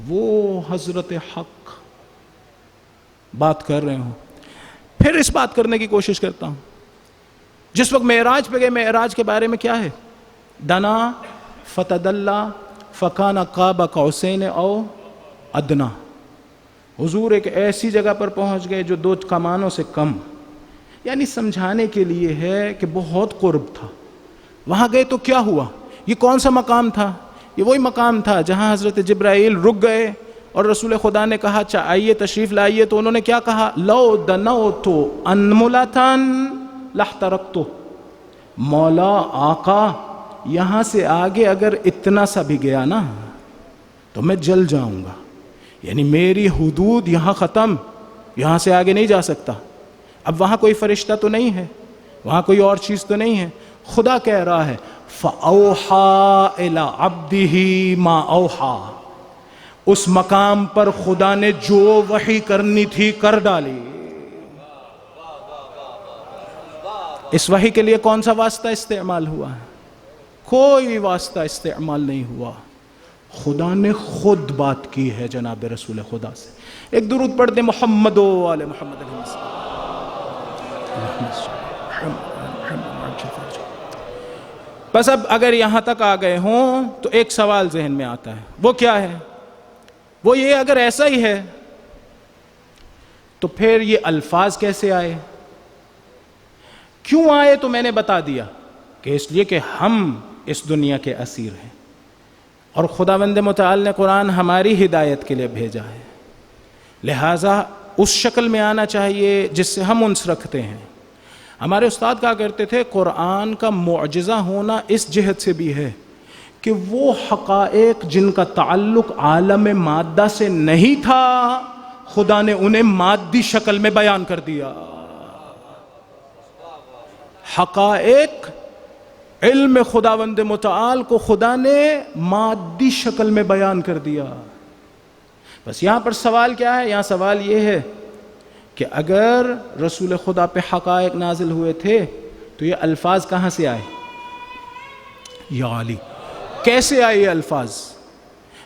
وہ حضرت حق بات کر رہے ہوں. پھر اس بات کرنے کی کوشش کرتا ہوں، جس وقت معراج پہ گئے، معراج کے بارے میں کیا ہے؟ دنا فتدلا فکان قاب قوسین او ادنا. حضور ایک ایسی جگہ پر پہنچ گئے جو دو کمانوں سے کم، یعنی سمجھانے کے لیے ہے کہ بہت قرب تھا. وہاں گئے تو کیا ہوا؟ یہ کون سا مقام تھا؟ یہ وہی مقام تھا جہاں حضرت جبرائیل رک گئے اور رسول خدا نے کہا آئیے تشریف لائیے، تو انہوں نے کیا کہا؟ لو دنوت انملتن لاحترقت. مولا آقا یہاں سے آگے اگر اتنا سا بھی گیا نا تو میں جل جاؤں گا، یعنی میری حدود یہاں ختم، یہاں سے آگے نہیں جا سکتا. اب وہاں کوئی فرشتہ تو نہیں ہے، وہاں کوئی اور چیز تو نہیں ہے. خدا کہہ رہا ہے فَأَوْحَا إِلَىٰ عَبْدِهِ مَا أَوْحَا. اس مقام پر خدا نے جو وحی کرنی تھی کر ڈالی. اس وحی کے لیے کون سا واسطہ استعمال ہوا ہے؟ کوئی واسطہ استعمال نہیں ہوا. خدا نے خود بات کی ہے جناب رسول خدا سے. ایک درود پڑھ دیں محمد و آل محمد علیہ السلام. بس اب اگر یہاں تک آ گئے ہوں تو ایک سوال ذہن میں آتا ہے، وہ کیا ہے؟ وہ یہ اگر ایسا ہی ہے تو پھر یہ الفاظ کیسے آئے؟ کیوں آئے؟ تو میں نے بتا دیا کہ اس لیے کہ ہم اس دنیا کے اسیر ہیں اور خداوند متعال نے قرآن ہماری ہدایت کے لیے بھیجا ہے، لہٰذا اس شکل میں آنا چاہیے جس سے ہم انس رکھتے ہیں. ہمارے استاد کہا کرتے تھے قرآن کا معجزہ ہونا اس جہت سے بھی ہے کہ وہ حقائق جن کا تعلق عالم مادہ سے نہیں تھا خدا نے انہیں مادی شکل میں بیان کر دیا. حقائق علم خداوند متعال کو خدا نے مادی شکل میں بیان کر دیا. بس یہاں پر سوال کیا ہے؟ یہاں سوال یہ ہے کہ اگر رسول خدا پہ حقائق نازل ہوئے تھے تو یہ الفاظ کہاں سے آئے؟ یا علی کیسے آئے یہ الفاظ؟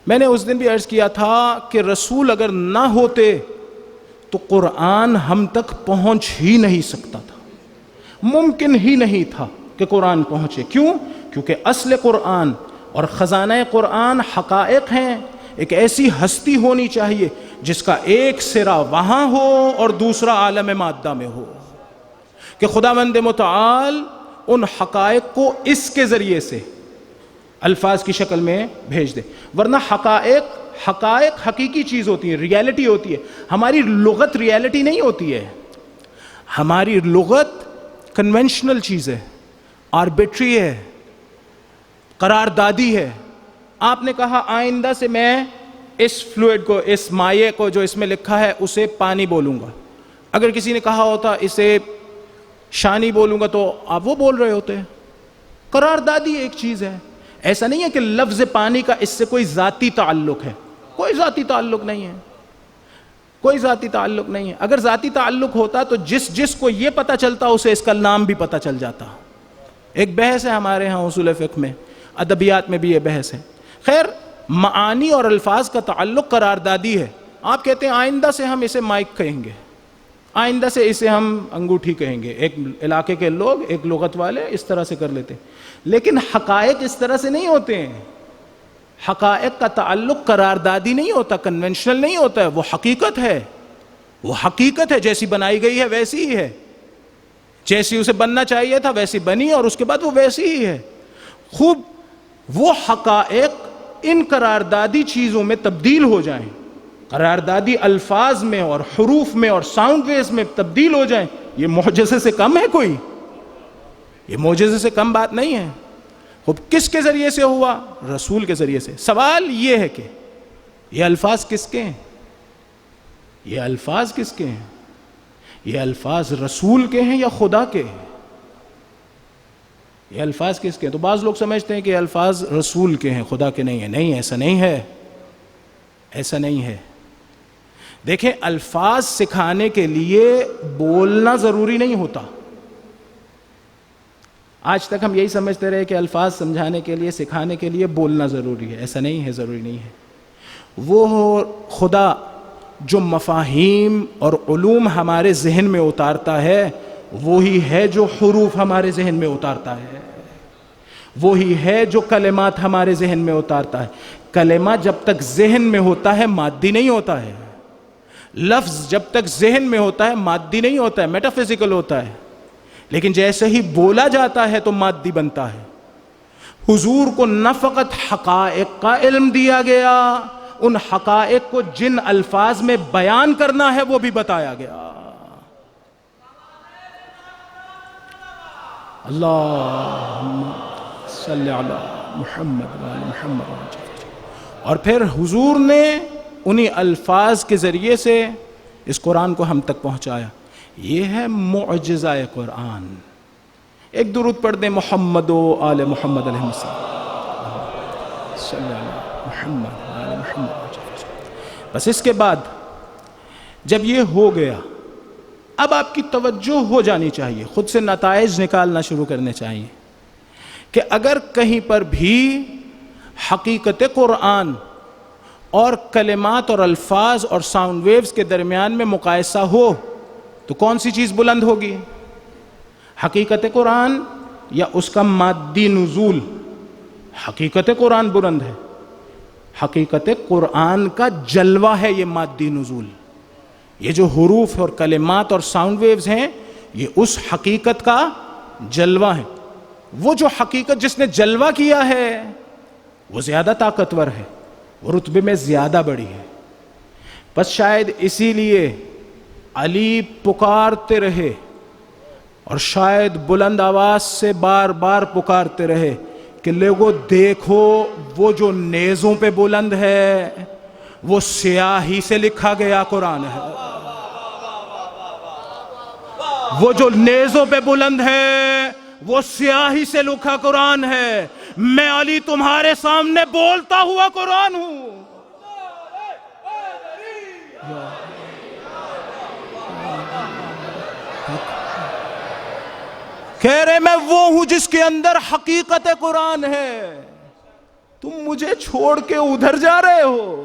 میں نے اس دن بھی عرض کیا تھا کہ رسول اگر نہ ہوتے تو قرآن ہم تک پہنچ ہی نہیں سکتا تھا، ممکن ہی نہیں تھا کہ قرآن پہنچے. کیوں؟ کیونکہ اصل قرآن اور خزانہ قرآن حقائق ہیں، ایک ایسی ہستی ہونی چاہیے جس کا ایک سرا وہاں ہو اور دوسرا عالم مادہ میں ہو، کہ خداوند متعال ان حقائق کو اس کے ذریعے سے الفاظ کی شکل میں بھیج دے. ورنہ حقائق حقیقی چیز ہوتی ہے، ریالٹی ہوتی ہے. ہماری لغت ریالٹی نہیں ہوتی ہے، ہماری لغت کنونشنل چیز ہے، آربیٹری ہے، قراردادی ہے. آپ نے کہا آئندہ سے میں اس فلوئڈ کو، اس مائع کو جو اس میں لکھا ہے اسے پانی بولوں گا. اگر کسی نے کہا ہوتا اسے شانی بولوں گا تو آپ وہ بول رہے ہوتے ہیں. قراردادی ایک چیز ہے. ایسا نہیں ہے کہ لفظ پانی کا اس سے کوئی ذاتی تعلق ہے، کوئی ذاتی تعلق نہیں ہے، کوئی ذاتی تعلق نہیں ہے. اگر ذاتی تعلق ہوتا تو جس کو یہ پتہ چلتا اسے اس کا نام بھی پتہ چل جاتا. ایک بحث ہے ہمارے ہاں اصول فقہ میں، ادبیات میں بھی یہ بحث ہے. خیر، معانی اور الفاظ کا تعلق قراردادی ہے. آپ کہتے ہیں آئندہ سے ہم اسے مائک کہیں گے، آئندہ سے اسے ہم انگوٹھی کہیں گے. ایک علاقے کے لوگ، ایک لغت والے اس طرح سے کر لیتے ہیں. لیکن حقائق اس طرح سے نہیں ہوتے ہیں. حقائق کا تعلق قراردادی نہیں ہوتا، کنونشنل نہیں ہوتا ہے. وہ حقیقت ہے، وہ حقیقت ہے، جیسی بنائی گئی ہے ویسی ہی ہے. جیسی اسے بننا چاہیے تھا ویسی بنی اور اس کے بعد وہ ویسی ہی ہے. خوب وہ حقائق ان قراردادی چیزوں میں تبدیل ہو جائیں، قراردادی الفاظ میں اور حروف میں اور ساؤنڈ ویوز میں تبدیل ہو جائیں، یہ معجزے سے کم ہے کوئی؟ یہ معجزے سے کم بات نہیں ہے. خوب کس کے ذریعے سے ہوا؟ رسول کے ذریعے سے. سوال یہ ہے کہ یہ الفاظ کس کے ہیں؟ یہ الفاظ کس کے ہیں؟ یہ الفاظ رسول کے ہیں یا خدا کے ہیں؟ یہ الفاظ کس کے ہیں؟ تو بعض لوگ سمجھتے ہیں کہ یہ الفاظ رسول کے ہیں، خدا کے نہیں ہیں. نہیں، ایسا نہیں ہے، ایسا نہیں ہے. دیکھیں، الفاظ سکھانے کے لیے بولنا ضروری نہیں ہوتا. آج تک ہم یہی سمجھتے رہے کہ الفاظ سمجھانے کے لیے، سکھانے کے لیے بولنا ضروری ہے. ایسا نہیں ہے، ضروری نہیں ہے. وہ خدا جو مفاہیم اور علوم ہمارے ذہن میں اتارتا ہے وہی ہے جو حروف ہمارے ذہن میں اتارتا ہے، وہی ہے جو کلمات ہمارے ذہن میں اتارتا ہے. کلمہ جب تک ذہن میں ہوتا ہے مادی نہیں ہوتا ہے. لفظ جب تک ذہن میں ہوتا ہے مادی نہیں ہوتا ہے، میٹا فزیکل ہوتا ہے. لیکن جیسے ہی بولا جاتا ہے تو مادی بنتا ہے. حضور کو نہ فقط حقائق کا علم دیا گیا، ان حقائق کو جن الفاظ میں بیان کرنا ہے وہ بھی بتایا گیا. اللہم صلی علی محمد وعلی محمد. اور پھر حضور نے انہی الفاظ کے ذریعے سے اس قرآن کو ہم تک پہنچایا. یہ ہے معجزہ قرآن. ایک درود پڑھ دیں محمد و آل محمد علیہ السلام، صلی علی محمد و آل محمد. بس اس کے بعد جب یہ ہو گیا، اب آپ کی توجہ ہو جانی چاہیے، خود سے نتائج نکالنا شروع کرنے چاہیے کہ اگر کہیں پر بھی حقیقت قرآن اور کلمات اور الفاظ اور ساؤنڈ ویوز کے درمیان میں مقایسہ ہو تو کون سی چیز بلند ہوگی؟ حقیقت قرآن یا اس کا مادی نزول؟ حقیقت قرآن بلند ہے. حقیقت قرآن کا جلوہ ہے یہ مادی نزول. یہ جو حروف اور کلمات اور ساؤنڈ ویوز ہیں یہ اس حقیقت کا جلوہ ہے. وہ جو حقیقت جس نے جلوہ کیا ہے وہ زیادہ طاقتور ہے، وہ رتبے میں زیادہ بڑی ہے. بس شاید اسی لیے علی پکارتے رہے اور شاید بلند آواز سے بار بار پکارتے رہے کہ لوگوں دیکھو وہ جو نیزوں پہ بلند ہے وہ سیاہی سے لکھا گیا قرآن ہے. وہ جو نیزوں پہ بلند ہے وہ سیاہی سے لکھا قرآن ہے. میں علی تمہارے سامنے بولتا ہوا قرآن ہوں. کہہ رہے میں وہ ہوں جس کے اندر حقیقت قرآن ہے، تم مجھے چھوڑ کے ادھر جا رہے ہو.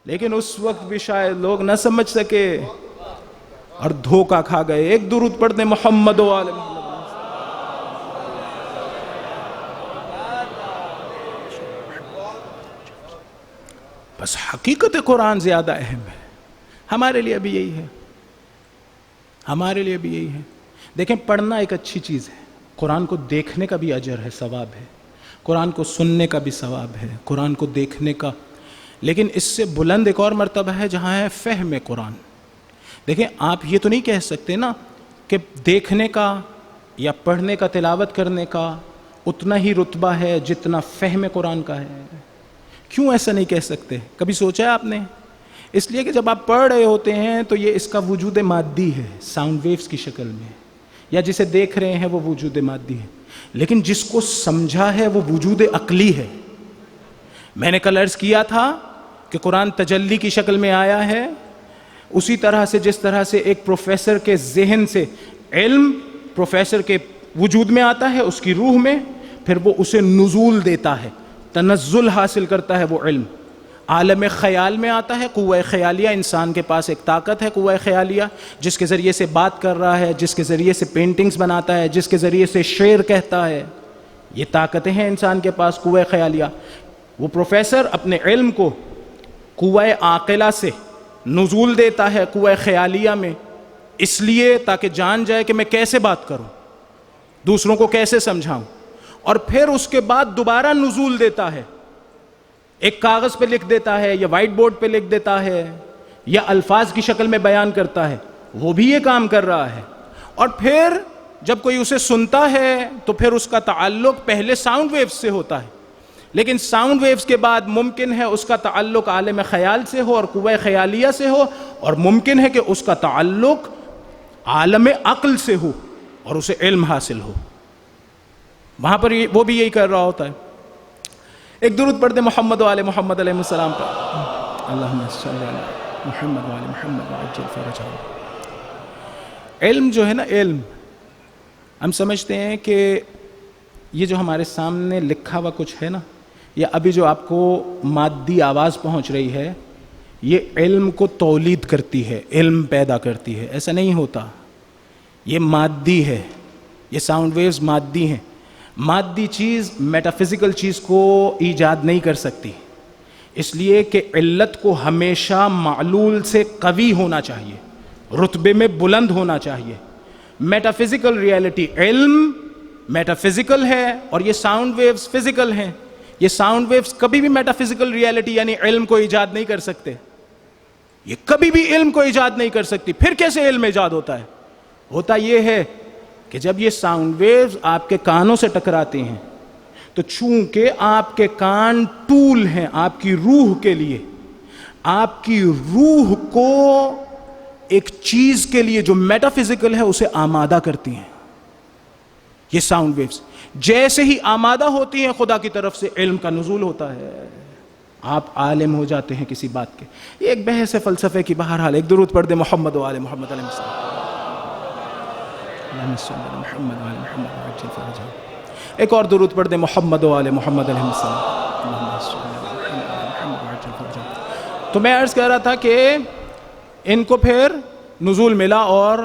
لیکن اس وقت بھی شاید لوگ نہ سمجھ سکے اور دھوکہ کھا گئے. ایک درود پڑھ دیں محمد و آل محمد. بس حقیقت قرآن زیادہ اہم ہے. ہمارے لیے بھی یہی ہے، ہمارے لیے بھی یہی ہے. دیکھیں پڑھنا ایک اچھی چیز ہے، قرآن کو دیکھنے کا بھی اجر ہے، ثواب ہے، قرآن کو سننے کا بھی ثواب ہے، قرآن کو دیکھنے کا. لیکن اس سے بلند ایک اور مرتبہ ہے جہاں ہے فہم قرآن. دیکھیں آپ یہ تو نہیں کہہ سکتے نا کہ دیکھنے کا یا پڑھنے کا، تلاوت کرنے کا اتنا ہی رتبہ ہے جتنا فہم قرآن کا ہے. کیوں ایسا نہیں کہہ سکتے؟ کبھی سوچا ہے آپ نے؟ اس لیے کہ جب آپ پڑھ رہے ہوتے ہیں تو یہ اس کا وجود مادی ہے، ساؤنڈ ویوز کی شکل میں، یا جسے دیکھ رہے ہیں وہ وجود مادی ہے. لیکن جس کو سمجھا ہے وہ وجود عقلی ہے. میں نے کل عرض کیا تھا کہ قرآن تجلی کی شکل میں آیا ہے، اسی طرح سے جس طرح سے ایک پروفیسر کے ذہن سے علم پروفیسر کے وجود میں آتا ہے، اس کی روح میں، پھر وہ اسے نزول دیتا ہے، تنزل حاصل کرتا ہے. وہ علم عالم خیال میں آتا ہے، قوہ خیالیہ. انسان کے پاس ایک طاقت ہے قوہ خیالیہ، جس کے ذریعے سے بات کر رہا ہے، جس کے ذریعے سے پینٹنگز بناتا ہے، جس کے ذریعے سے شعر کہتا ہے. یہ طاقتیں ہیں انسان کے پاس قوہ خیالیہ. وہ پروفیسر اپنے علم کو قوہ عاقلہ سے نزول دیتا ہے قوہ خیالیہ میں، اس لیے تاکہ جان جائے کہ میں کیسے بات کروں، دوسروں کو کیسے سمجھاؤں. اور پھر اس کے بعد دوبارہ نزول دیتا ہے، ایک کاغذ پہ لکھ دیتا ہے یا وائٹ بورڈ پہ لکھ دیتا ہے یا الفاظ کی شکل میں بیان کرتا ہے. وہ بھی یہ کام کر رہا ہے. اور پھر جب کوئی اسے سنتا ہے تو پھر اس کا تعلق پہلے ساؤنڈ ویوز سے ہوتا ہے، لیکن ساؤنڈ ویوز کے بعد ممکن ہے اس کا تعلق عالم خیال سے ہو اور قوہ خیالیہ سے ہو، اور ممکن ہے کہ اس کا تعلق عالم عقل سے ہو اور اسے علم حاصل ہو. وہاں پر وہ بھی یہی کر رہا ہوتا ہے. ایک درود پڑھ دیں محمد و آل محمد علیہ السلام پر. اللہم صلی علی محمد و آل محمد وعجل فرجہم. علم جو ہے نا، علم ہم سمجھتے ہیں کہ یہ جو ہمارے سامنے لکھا ہوا کچھ ہے نا، یا ابھی جو آپ کو مادی آواز پہنچ رہی ہے، یہ علم کو تولید کرتی ہے، علم پیدا کرتی ہے. ایسا نہیں ہوتا. یہ مادی ہے، یہ ساؤنڈ ویوز مادی ہیں. مادی چیز میٹافزیکل چیز کو ایجاد نہیں کر سکتی، اس لیے کہ علت کو ہمیشہ معلول سے قوی ہونا چاہیے، رتبے میں بلند ہونا چاہیے. میٹافزیکل ریالٹی، علم میٹافزیکل ہے اور یہ ساؤنڈ ویوز فزیکل ہیں. یہ ساؤنڈ ویوز کبھی بھی میٹافزیکل ریالٹی یعنی علم کو ایجاد نہیں کر سکتے. یہ کبھی بھی علم کو ایجاد نہیں کر سکتی. پھر کیسے علم ایجاد ہوتا ہے؟ ہوتا یہ ہے کہ جب یہ ساؤنڈ ویوز آپ کے کانوں سے ٹکراتے ہیں تو چونکہ آپ کے کان ٹول ہیں آپ کی روح کے لیے، آپ کی روح کو ایک چیز کے لیے جو میٹافزیکل ہے اسے آمادہ کرتی ہیں. یہ ساؤنڈ ویوز جیسے ہی آمادہ ہوتی ہیں خدا کی طرف سے علم کا نزول ہوتا ہے، آپ عالم ہو جاتے ہیں کسی بات کے. یہ ایک بحث ہے فلسفے کی. بہرحال ایک درود پڑھ دیں محمد و آل محمد علیہ السلام. ایک اور درود پڑھ دیں محمد و آل محمد علیہ السلام. تو میں عرض کر رہا تھا کہ ان کو پھر نزول ملا اور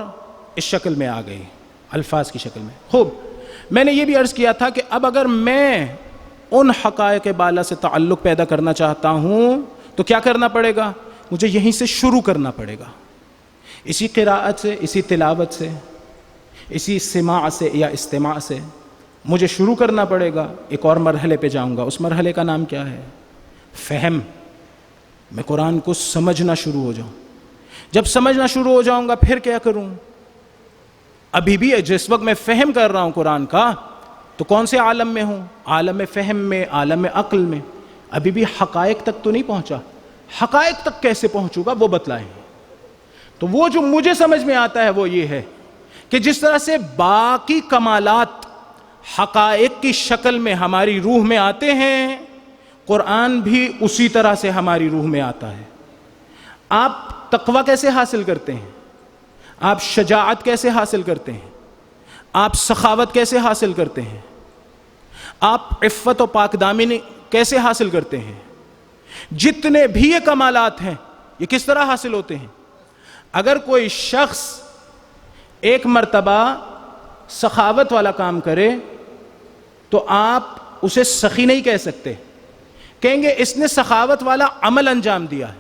اس شکل میں آ گئی، الفاظ کی شکل میں. خوب، میں نے یہ بھی عرض کیا تھا کہ اب اگر میں ان حقائق بالا سے تعلق پیدا کرنا چاہتا ہوں تو کیا کرنا پڑے گا؟ مجھے یہیں سے شروع کرنا پڑے گا، اسی قراءت سے، اسی تلاوت سے، اسی سماع سے یا استماع سے مجھے شروع کرنا پڑے گا. ایک اور مرحلے پہ جاؤں گا. اس مرحلے کا نام کیا ہے؟ فہم. میں قرآن کو سمجھنا شروع ہو جاؤں. جب سمجھنا شروع ہو جاؤں گا پھر کیا کروں؟ ابھی بھی جس وقت میں فہم کر رہا ہوں قرآن کا تو کون سے عالم میں ہوں؟ عالم فہم میں، عالم عقل میں. ابھی بھی حقائق تک تو نہیں پہنچا. حقائق تک کیسے پہنچوں گا وہ بتلائیں. تو وہ جو مجھے سمجھ میں آتا ہے وہ یہ ہے کہ جس طرح سے باقی کمالات حقائق کی شکل میں ہماری روح میں آتے ہیں، قرآن بھی اسی طرح سے ہماری روح میں آتا ہے. آپ تقویٰ کیسے حاصل کرتے ہیں؟ آپ شجاعت کیسے حاصل کرتے ہیں؟ آپ سخاوت کیسے حاصل کرتے ہیں؟ آپ عفت و پاک دامنی کیسے حاصل کرتے ہیں؟ جتنے بھی یہ کمالات ہیں یہ کس طرح حاصل ہوتے ہیں؟ اگر کوئی شخص ایک مرتبہ سخاوت والا کام کرے تو آپ اسے سخی نہیں کہہ سکتے، کہیں گے اس نے سخاوت والا عمل انجام دیا ہے،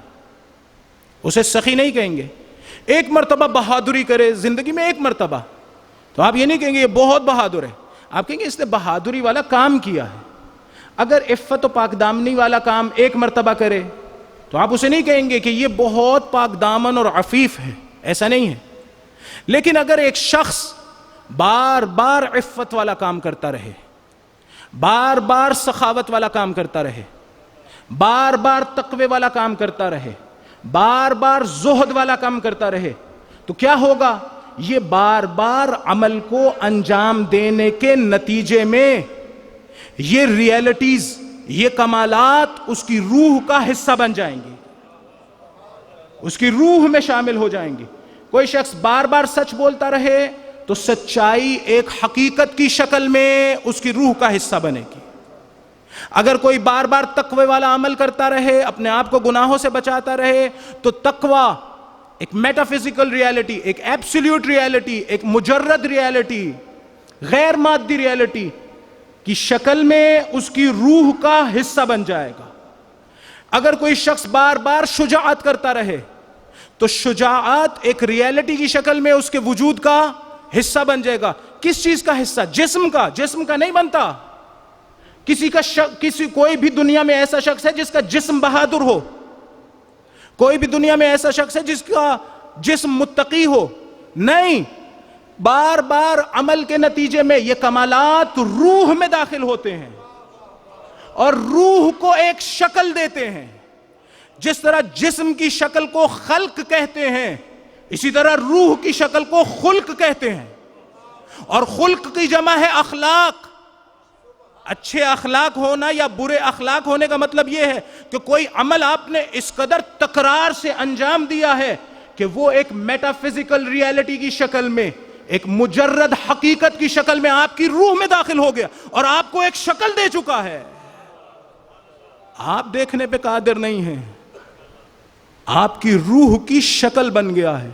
اسے سخی نہیں کہیں گے۔ ایک مرتبہ بہادری کرے زندگی میں، ایک مرتبہ، تو آپ یہ نہیں کہیں گے یہ بہت بہادر ہے، آپ کہیں گے اس نے بہادری والا کام کیا ہے۔ اگر عفت و پاک دامنی والا کام ایک مرتبہ کرے تو آپ اسے نہیں کہیں گے کہ یہ بہت پاک دامن اور عفیف ہے، ایسا نہیں ہے۔ لیکن اگر ایک شخص بار بار عفت والا کام کرتا رہے، بار بار سخاوت والا کام کرتا رہے، بار بار تقوی والا کام کرتا رہے، بار بار زہد والا کام کرتا رہے، تو کیا ہوگا؟ یہ بار بار عمل کو انجام دینے کے نتیجے میں یہ ریئلٹیز، یہ کمالات اس کی روح کا حصہ بن جائیں گی، اس کی روح میں شامل ہو جائیں گی۔ کوئی شخص بار بار سچ بولتا رہے تو سچائی ایک حقیقت کی شکل میں اس کی روح کا حصہ بنے گی۔ اگر کوئی بار بار تقوی والا عمل کرتا رہے، اپنے آپ کو گناہوں سے بچاتا رہے، تو تقوی ایک میٹا فزیکل ریالٹی، ایک ایبسلیوٹ ریالٹی، ایک مجرد ریالٹی، غیر مادی ریالٹی کی شکل میں اس کی روح کا حصہ بن جائے گا۔ اگر کوئی شخص بار بار شجاعت کرتا رہے تو شجاعت ایک ریالٹی کی شکل میں اس کے وجود کا حصہ بن جائے گا۔ کس چیز کا حصہ؟ جسم کا۔ جسم کا نہیں بنتا۔ کوئی بھی دنیا میں ایسا شخص ہے جس کا جسم بہادر ہو، کوئی بھی دنیا میں ایسا شخص ہے جس کا جسم متقی ہو؟ نہیں۔ بار بار عمل کے نتیجے میں یہ کمالات روح میں داخل ہوتے ہیں اور روح کو ایک شکل دیتے ہیں۔ جس طرح جسم کی شکل کو خلق کہتے ہیں، اسی طرح روح کی شکل کو خلق کہتے ہیں، اور خلق کی جمع ہے اخلاق۔ اچھے اخلاق ہونا یا برے اخلاق ہونے کا مطلب یہ ہے کہ کوئی عمل آپ نے اس قدر تکرار سے انجام دیا ہے کہ وہ ایک میٹا فزیکل ریالٹی کی شکل میں، ایک مجرد حقیقت کی شکل میں آپ کی روح میں داخل ہو گیا اور آپ کو ایک شکل دے چکا ہے۔ آپ دیکھنے پہ قادر نہیں ہیں، آپ کی روح کی شکل بن گیا ہے۔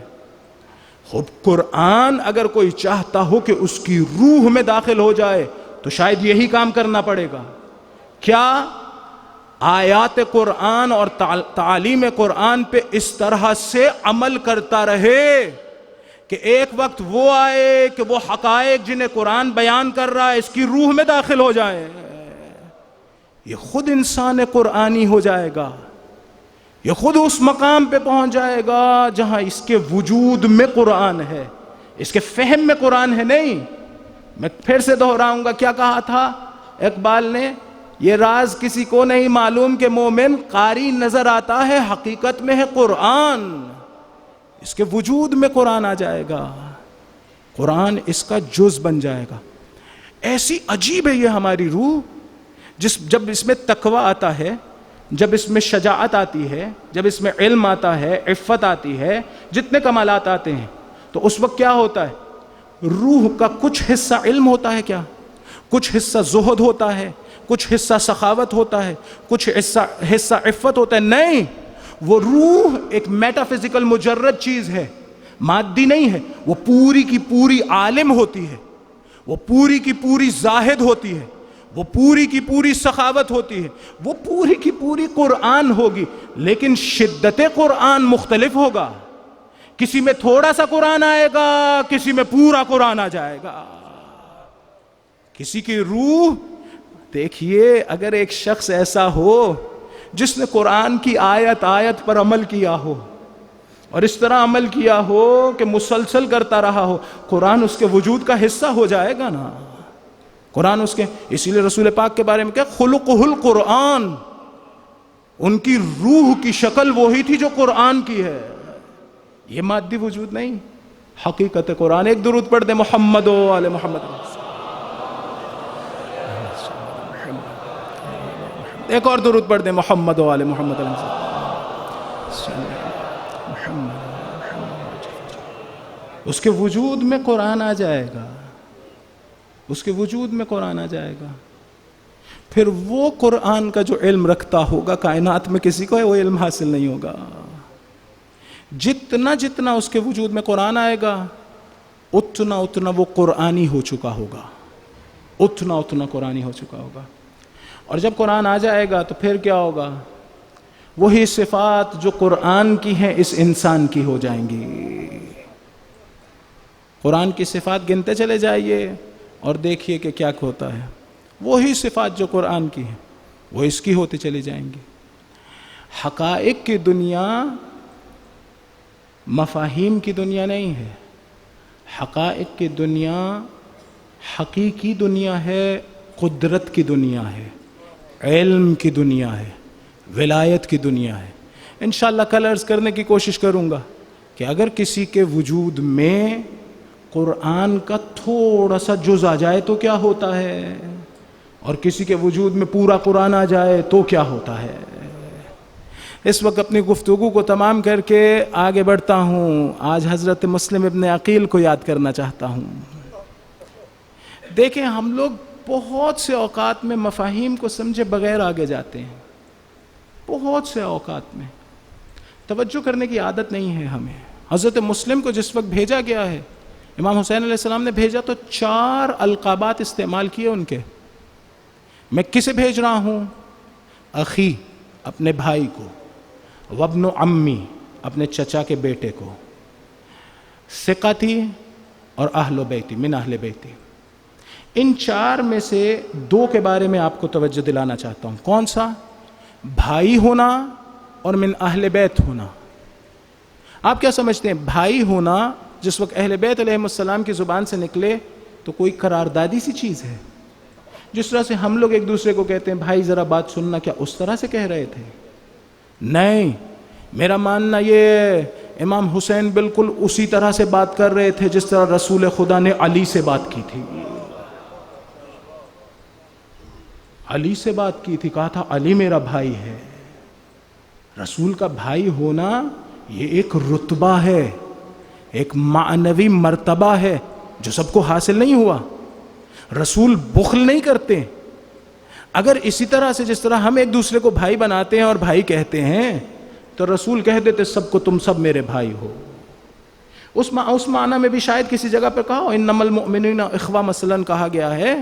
خود قرآن اگر کوئی چاہتا ہو کہ اس کی روح میں داخل ہو جائے تو شاید یہی کام کرنا پڑے گا۔ کیا؟ آیات قرآن اور تعلیم قرآن پہ اس طرح سے عمل کرتا رہے کہ ایک وقت وہ آئے کہ وہ حقائق جنہیں قرآن بیان کر رہا ہے اس کی روح میں داخل ہو جائے۔ یہ خود انسان قرآنی ہو جائے گا، یہ خود اس مقام پہ پہنچ جائے گا جہاں اس کے وجود میں قرآن ہے، اس کے فہم میں قرآن ہے نہیں۔ میں پھر سے دہراؤں گا، کیا کہا تھا اقبال نے؟ یہ راز کسی کو نہیں معلوم کہ مومن قاری نظر آتا ہے حقیقت میں ہے قرآن۔ اس کے وجود میں قرآن آ جائے گا، قرآن اس کا جز بن جائے گا۔ ایسی عجیب ہے یہ ہماری روح، جب اس میں تقوی آتا ہے، جب اس میں شجاعت آتی ہے، جب اس میں علم آتا ہے، عفت آتی ہے، جتنے کمالات آتے ہیں، تو اس وقت کیا ہوتا ہے؟ روح کا کچھ حصہ علم ہوتا ہے، کیا کچھ حصہ زہد ہوتا ہے، کچھ حصہ سخاوت ہوتا ہے، کچھ حصہ عفت ہوتا ہے؟ نہیں، وہ روح ایک میٹا فزیکل مجرد چیز ہے، مادی نہیں ہے۔ وہ پوری کی پوری عالم ہوتی ہے، وہ پوری کی پوری زاہد ہوتی ہے، وہ پوری کی پوری سخاوت ہوتی ہے، وہ پوری کی پوری قرآن ہوگی، لیکن شدت قرآن مختلف ہوگا۔ کسی میں تھوڑا سا قرآن آئے گا، کسی میں پورا قرآن آ جائے گا۔ کسی کی روح، دیکھیے اگر ایک شخص ایسا ہو جس نے قرآن کی آیت آیت پر عمل کیا ہو اور اس طرح عمل کیا ہو کہ مسلسل کرتا رہا ہو، قرآن اس کے وجود کا حصہ ہو جائے گا نا۔ قرآن اس کے، اسی لیے رسول پاک کے بارے میں کیا خلقہ القرآن، ان کی روح کی شکل وہی تھی جو قرآن کی ہے، یہ مادی وجود نہیں، حقیقت قرآن۔ ایک درود پڑھ دے محمد و آل محمد، ایک اور درود پڑھ دے محمد و آل محمد۔ اس کے وجود میں قرآن آ جائے گا، اس کے وجود میں قرآن آ جائے گا۔ پھر وہ قرآن کا جو علم رکھتا ہوگا، کائنات میں کسی کو وہ علم حاصل نہیں ہوگا۔ جتنا جتنا اس کے وجود میں قرآن آئے گا، اتنا اتنا وہ قرآنی ہو چکا ہوگا، اتنا اتنا قرآنی ہو چکا ہوگا۔ اور جب قرآن آ جائے گا تو پھر کیا ہوگا؟ وہی صفات جو قرآن کی ہیں اس انسان کی ہو جائیں گی۔ قرآن کی صفات گنتے چلے جائیے اور دیکھیے کہ کیا ہوتا ہے۔ وہی صفات جو قرآن کی ہیں وہ اس کی ہوتی چلی جائیں گی۔ حقائق کی دنیا مفاہیم کی دنیا نہیں ہے، حقائق کی دنیا حقیقی دنیا ہے، قدرت کی دنیا ہے، علم کی دنیا ہے، ولایت کی دنیا ہے۔ انشاءاللہ کل عرض کرنے کی کوشش کروں گا کہ اگر کسی کے وجود میں قرآن کا تھوڑا سا جز آ جائے تو کیا ہوتا ہے، اور کسی کے وجود میں پورا قرآن آ جائے تو کیا ہوتا ہے۔ اس وقت اپنی گفتگو کو تمام کر کے آگے بڑھتا ہوں۔ آج حضرت مسلم ابن عقیل کو یاد کرنا چاہتا ہوں۔ دیکھیں ہم لوگ بہت سے اوقات میں مفاہیم کو سمجھے بغیر آگے جاتے ہیں، بہت سے اوقات میں توجہ کرنے کی عادت نہیں ہے ہمیں۔ حضرت مسلم کو جس وقت بھیجا گیا ہے، امام حسین علیہ السلام نے بھیجا تو 4 القابات استعمال کیے ان کے۔ میں کسے بھیج رہا ہوں؟ اخی، اپنے بھائی کو، وابن عمی، اپنے چچا کے بیٹے کو، ثقتی اور اہل بیتی، من اہل بیتی۔ ان 4 میں سے 2 کے بارے میں آپ کو توجہ دلانا چاہتا ہوں۔ کون سا؟ بھائی ہونا اور من اہل بیت ہونا۔ آپ کیا سمجھتے ہیں بھائی ہونا جس وقت اہل بیت علیہ السلام کی زبان سے نکلے تو کوئی قراردادی سی چیز ہے؟ جس طرح سے ہم لوگ ایک دوسرے کو کہتے ہیں بھائی ذرا بات سننا، کیا اس طرح سے کہہ رہے تھے؟ نہیں، میرا ماننا یہ امام حسین بالکل اسی طرح سے بات کر رہے تھے جس طرح رسول خدا نے علی سے بات کی تھی۔ علی سے بات کی تھی، کہا تھا علی میرا بھائی ہے۔ رسول کا بھائی ہونا یہ ایک رتبہ ہے، ایک معنوی مرتبہ ہے جو سب کو حاصل نہیں ہوا۔ رسول بخل نہیں کرتے۔ اگر اسی طرح سے جس طرح ہم ایک دوسرے کو بھائی بناتے ہیں اور بھائی کہتے ہیں تو رسول کہہ دیتے سب کو تم سب میرے بھائی ہو۔ اس معنی میں بھی شاید کسی جگہ پر کہا ہو انما المؤمنون اخوہ مثلا کہا گیا ہے،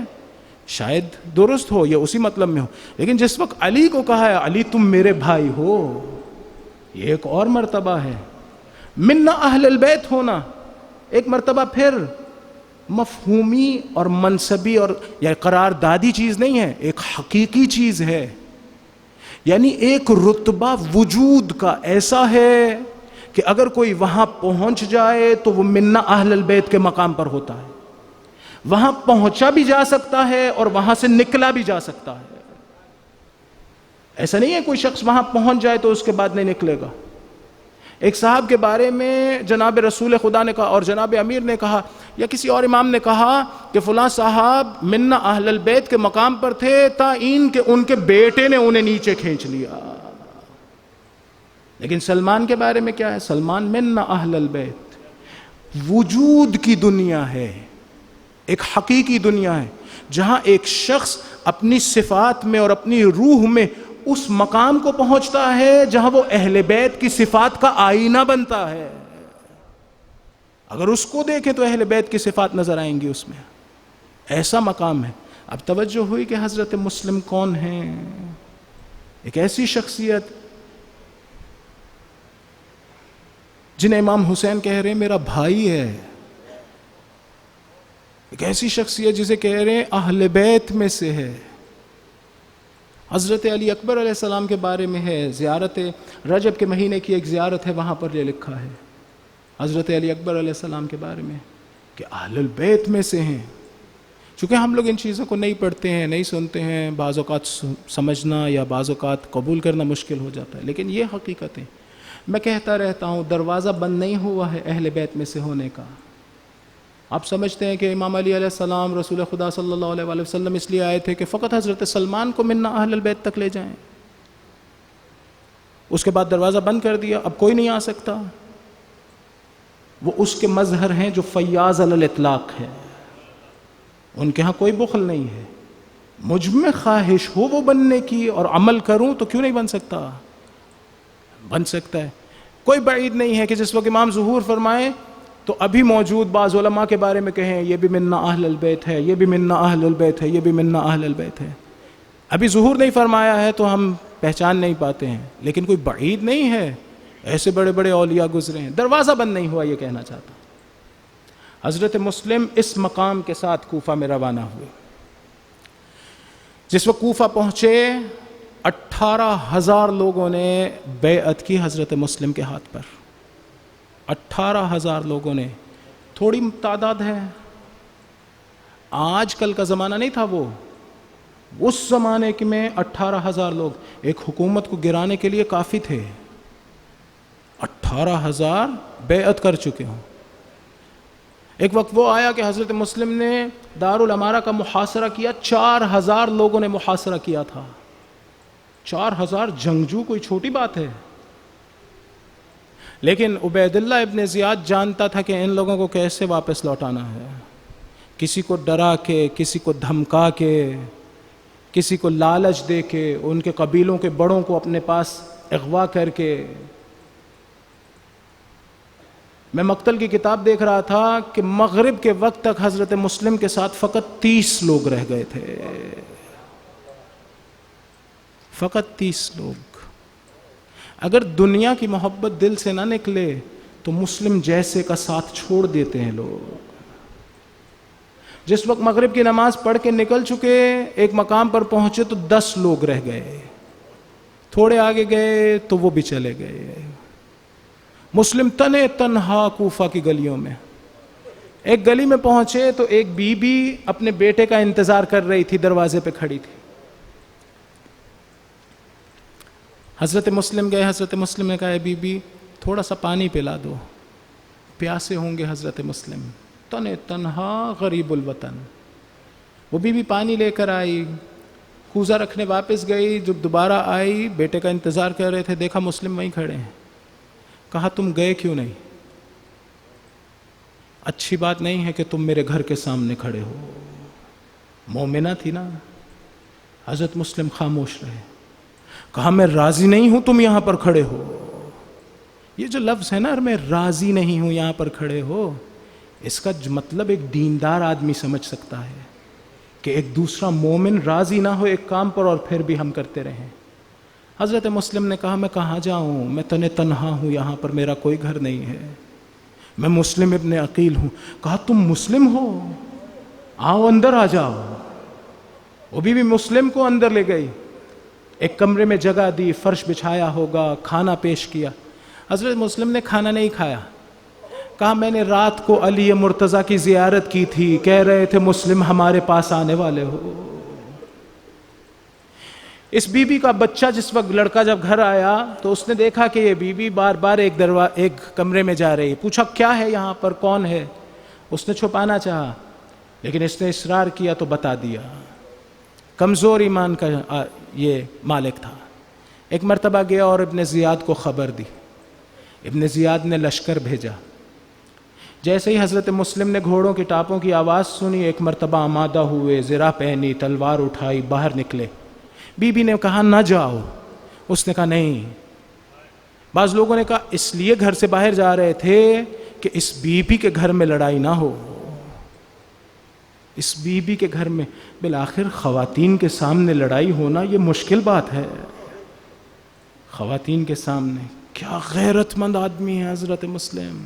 شاید درست ہو یا اسی مطلب میں ہو، لیکن جس وقت علی کو کہا ہے علی تم میرے بھائی ہو، یہ ایک اور مرتبہ ہے۔ من اہل البیت ہونا ایک مرتبہ پھر مفہومی اور منصبی اور یا قراردادی چیز نہیں ہے، ایک حقیقی چیز ہے۔ یعنی ایک رتبہ وجود کا ایسا ہے کہ اگر کوئی وہاں پہنچ جائے تو وہ من اہل البیت کے مقام پر ہوتا ہے، وہاں پہنچا بھی جا سکتا ہے اور وہاں سے نکلا بھی جا سکتا ہے۔ ایسا نہیں ہے کوئی شخص وہاں پہنچ جائے تو اس کے بعد نہیں نکلے گا۔ ایک صاحب کے بارے میں جناب رسول خدا نے کہا اور جناب امیر نے کہا یا کسی اور امام نے کہا کہ فلاں صاحب من اہل البیت کے مقام پر تھے تا ان کے ان کے بیٹے نے انہیں نیچے کھینچ لیا۔ لیکن سلمان کے بارے میں کیا ہے؟ سلمان من اہل البیت، وجود کی دنیا ہے، ایک حقیقی دنیا ہے جہاں ایک شخص اپنی صفات میں اور اپنی روح میں اس مقام کو پہنچتا ہے جہاں وہ اہل بیت کی صفات کا آئینہ بنتا ہے۔ اگر اس کو دیکھیں تو اہل بیت کی صفات نظر آئیں گی اس میں، ایسا مقام ہے۔ اب توجہ ہوئی کہ حضرت مسلم کون ہیں؟ ایک ایسی شخصیت جنہیں امام حسین کہہ رہے ہیں میرا بھائی ہے، ایک ایسی شخصیت جسے کہہ رہے ہیں اہل بیت میں سے ہے۔ حضرت علی اکبر علیہ السلام کے بارے میں ہے، زیارت رجب کے مہینے کی ایک زیارت ہے، وہاں پر یہ لکھا ہے حضرت علی اکبر علیہ السلام کے بارے میں کہ اہل البیت میں سے ہیں۔ چونکہ ہم لوگ ان چیزوں کو نہیں پڑھتے ہیں، نہیں سنتے ہیں، بعض اوقات سمجھنا یا بعض اوقات قبول کرنا مشکل ہو جاتا ہے، لیکن یہ حقیقت ہے۔ میں کہتا رہتا ہوں دروازہ بند نہیں ہوا ہے اہل بیت میں سے ہونے کا۔ آپ سمجھتے ہیں کہ امام علی علیہ السلام رسول خدا صلی اللہ علیہ وآلہ وسلم اس لیے آئے تھے کہ فقط حضرت سلمان کو من اہل البیت تک لے جائیں، اس کے بعد دروازہ بند کر دیا، اب کوئی نہیں آ سکتا؟ وہ اس کے مظہر ہیں جو فیاض علی الاطلاق ہے، ان کے ہاں کوئی بخل نہیں ہے۔ مجھ میں خواہش ہو وہ بننے کی اور عمل کروں تو کیوں نہیں بن سکتا؟ بن سکتا ہے۔ کوئی بعید نہیں ہے کہ جس وقت امام ظہور فرمائیں تو ابھی موجود بعض علماء کے بارے میں کہیں یہ بھی من اہل البیت ہے، یہ بھی من اہل البیت ہے، یہ بھی من اہل البیت ہے۔ ابھی ظہور نہیں فرمایا ہے تو ہم پہچان نہیں پاتے ہیں، لیکن کوئی بعید نہیں ہے، ایسے بڑے بڑے اولیاء گزرے ہیں، دروازہ بند نہیں ہوا، یہ کہنا چاہتا ہوں۔ حضرت مسلم اس مقام کے ساتھ کوفہ میں روانہ ہوئے۔ جس وقت کوفہ پہنچے 18,000 لوگوں نے بیعت کی حضرت مسلم کے ہاتھ پر۔ 18,000 لوگوں نے، تھوڑی تعداد ہے، آج کل کا زمانہ نہیں تھا وہ، اس زمانے میں 18,000 لوگ ایک حکومت کو گرانے کے لیے کافی تھے۔ 18,000 بیعت کر چکے ہوں۔ ایک وقت وہ آیا کہ حضرت مسلم نے دارالامارہ کا محاصرہ کیا، 4,000 لوگوں نے محاصرہ کیا تھا۔ 4,000 جنگجو کوئی چھوٹی بات ہے، لیکن عبید اللہ ابن زیاد جانتا تھا کہ ان لوگوں کو کیسے واپس لوٹانا ہے، کسی کو ڈرا کے، کسی کو دھمکا کے، کسی کو لالچ دے کے، ان کے قبیلوں کے بڑوں کو اپنے پاس اغوا کر کے۔ میں مقتل کی کتاب دیکھ رہا تھا کہ مغرب کے وقت تک حضرت مسلم کے ساتھ فقط 30 لوگ رہ گئے تھے، فقط 30 لوگ۔ اگر دنیا کی محبت دل سے نہ نکلے تو مسلم جیسے کا ساتھ چھوڑ دیتے ہیں لوگ۔ جس وقت مغرب کی نماز پڑھ کے نکل چکے، ایک مقام پر پہنچے تو 10 لوگ رہ گئے، تھوڑے آگے گئے تو وہ بھی چلے گئے۔ مسلم تنے تنہا کوفہ کی گلیوں میں، ایک گلی میں پہنچے تو ایک بی بی اپنے بیٹے کا انتظار کر رہی تھی، دروازے پہ کھڑی تھی۔ حضرت مسلم گئے، حضرت مسلم نے کہا اے بی بی تھوڑا سا پانی پلا دو، پیاسے ہوں گے حضرت مسلم، تنے تنہا غریب الوطن۔ وہ بی بی پانی لے کر آئی، کوزہ رکھنے واپس گئی، جب دوبارہ آئی بیٹے کا انتظار کر رہے تھے، دیکھا مسلم وہیں کھڑے ہیں۔ کہا تم گئے کیوں نہیں؟ اچھی بات نہیں ہے کہ تم میرے گھر کے سامنے کھڑے ہو۔ مومنہ تھی نا۔ حضرت مسلم خاموش رہے۔ کہا میں راضی نہیں ہوں تم یہاں پر کھڑے ہو۔ یہ جو لفظ ہے نا، میں راضی نہیں ہوں یہاں پر کھڑے ہو، اس کا مطلب ایک دیندار آدمی سمجھ سکتا ہے کہ ایک دوسرا مومن راضی نہ ہو ایک کام پر اور پھر بھی ہم کرتے رہیں۔ حضرت مسلم نے کہا میں کہاں جاؤں، میں تنہا ہوں یہاں پر، میرا کوئی گھر نہیں ہے، میں مسلم ابن عقیل ہوں۔ کہا تم مسلم ہو، آؤ اندر آ جاؤ۔ وہ بھی مسلم کو اندر لے گئی، ایک کمرے میں جگہ دی، فرش بچھایا ہوگا، کھانا پیش کیا۔ حضرت مسلم نے کھانا نہیں کھایا، کہا میں نے رات کو علی مرتضیٰ کی زیارت کی تھی، کہہ رہے تھے مسلم ہمارے پاس آنے والے ہو۔ اس بی بی کا بچہ جس وقت لڑکا جب گھر آیا تو اس نے دیکھا کہ یہ بی بی بار بار ایک کمرے میں جا رہی، پوچھا کیا ہے یہاں پر، کون ہے؟ اس نے چھپانا چاہا لیکن اس نے اصرار کیا تو بتا دیا۔ کمزور ایمان کا یہ مالک تھا۔ ایک مرتبہ گیا اور ابن زیاد کو خبر دی، ابن زیاد نے لشکر بھیجا۔ جیسے ہی حضرت مسلم نے گھوڑوں کی ٹاپوں کی آواز سنی، ایک مرتبہ آمادہ ہوئے، زرہ پہنی، تلوار اٹھائی، باہر نکلے۔ بی بی نے کہا نہ جاؤ، اس نے کہا نہیں۔ بعض لوگوں نے کہا اس لیے گھر سے باہر جا رہے تھے کہ اس بی بی کے گھر میں لڑائی نہ ہو، اس بی بی کے گھر میں۔ بالآخر خواتین کے سامنے لڑائی ہونا یہ مشکل بات ہے، خواتین کے سامنے۔ کیا غیرت مند آدمی ہے حضرت مسلم،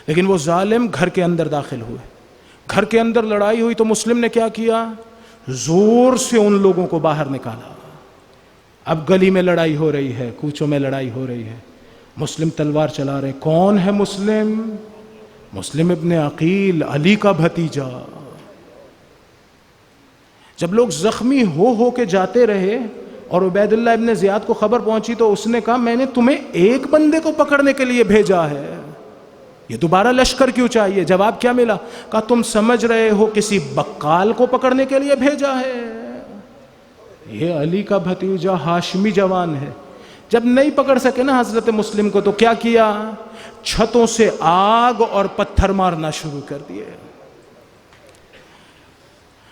لیکن وہ ظالم گھر کے اندر داخل ہوئے، گھر کے اندر لڑائی ہوئی تو مسلم نے کیا کیا، زور سے ان لوگوں کو باہر نکالا۔ اب گلی میں لڑائی ہو رہی ہے، کوچوں میں لڑائی ہو رہی ہے، مسلم تلوار چلا رہے۔ کون ہے مسلم؟ مسلم ابن عقیل، علی کا بھتیجا۔ جب لوگ زخمی ہو کے جاتے رہے اور عبید اللہ ابن زیاد کو خبر پہنچی تو اس نے کہا میں نے تمہیں ایک بندے کو پکڑنے کے لیے بھیجا ہے، یہ دوبارہ لشکر کیوں چاہیے؟ جواب کیا ملا؟ کہا تم سمجھ رہے ہو کسی بقال کو پکڑنے کے لیے بھیجا ہے؟ یہ علی کا بھتیجا ہاشمی جوان ہے۔ جب نہیں پکڑ سکے نا حضرت مسلم کو تو کیا کیا؟ چھتوں سے آگ اور پتھر مارنا شروع کر دیے۔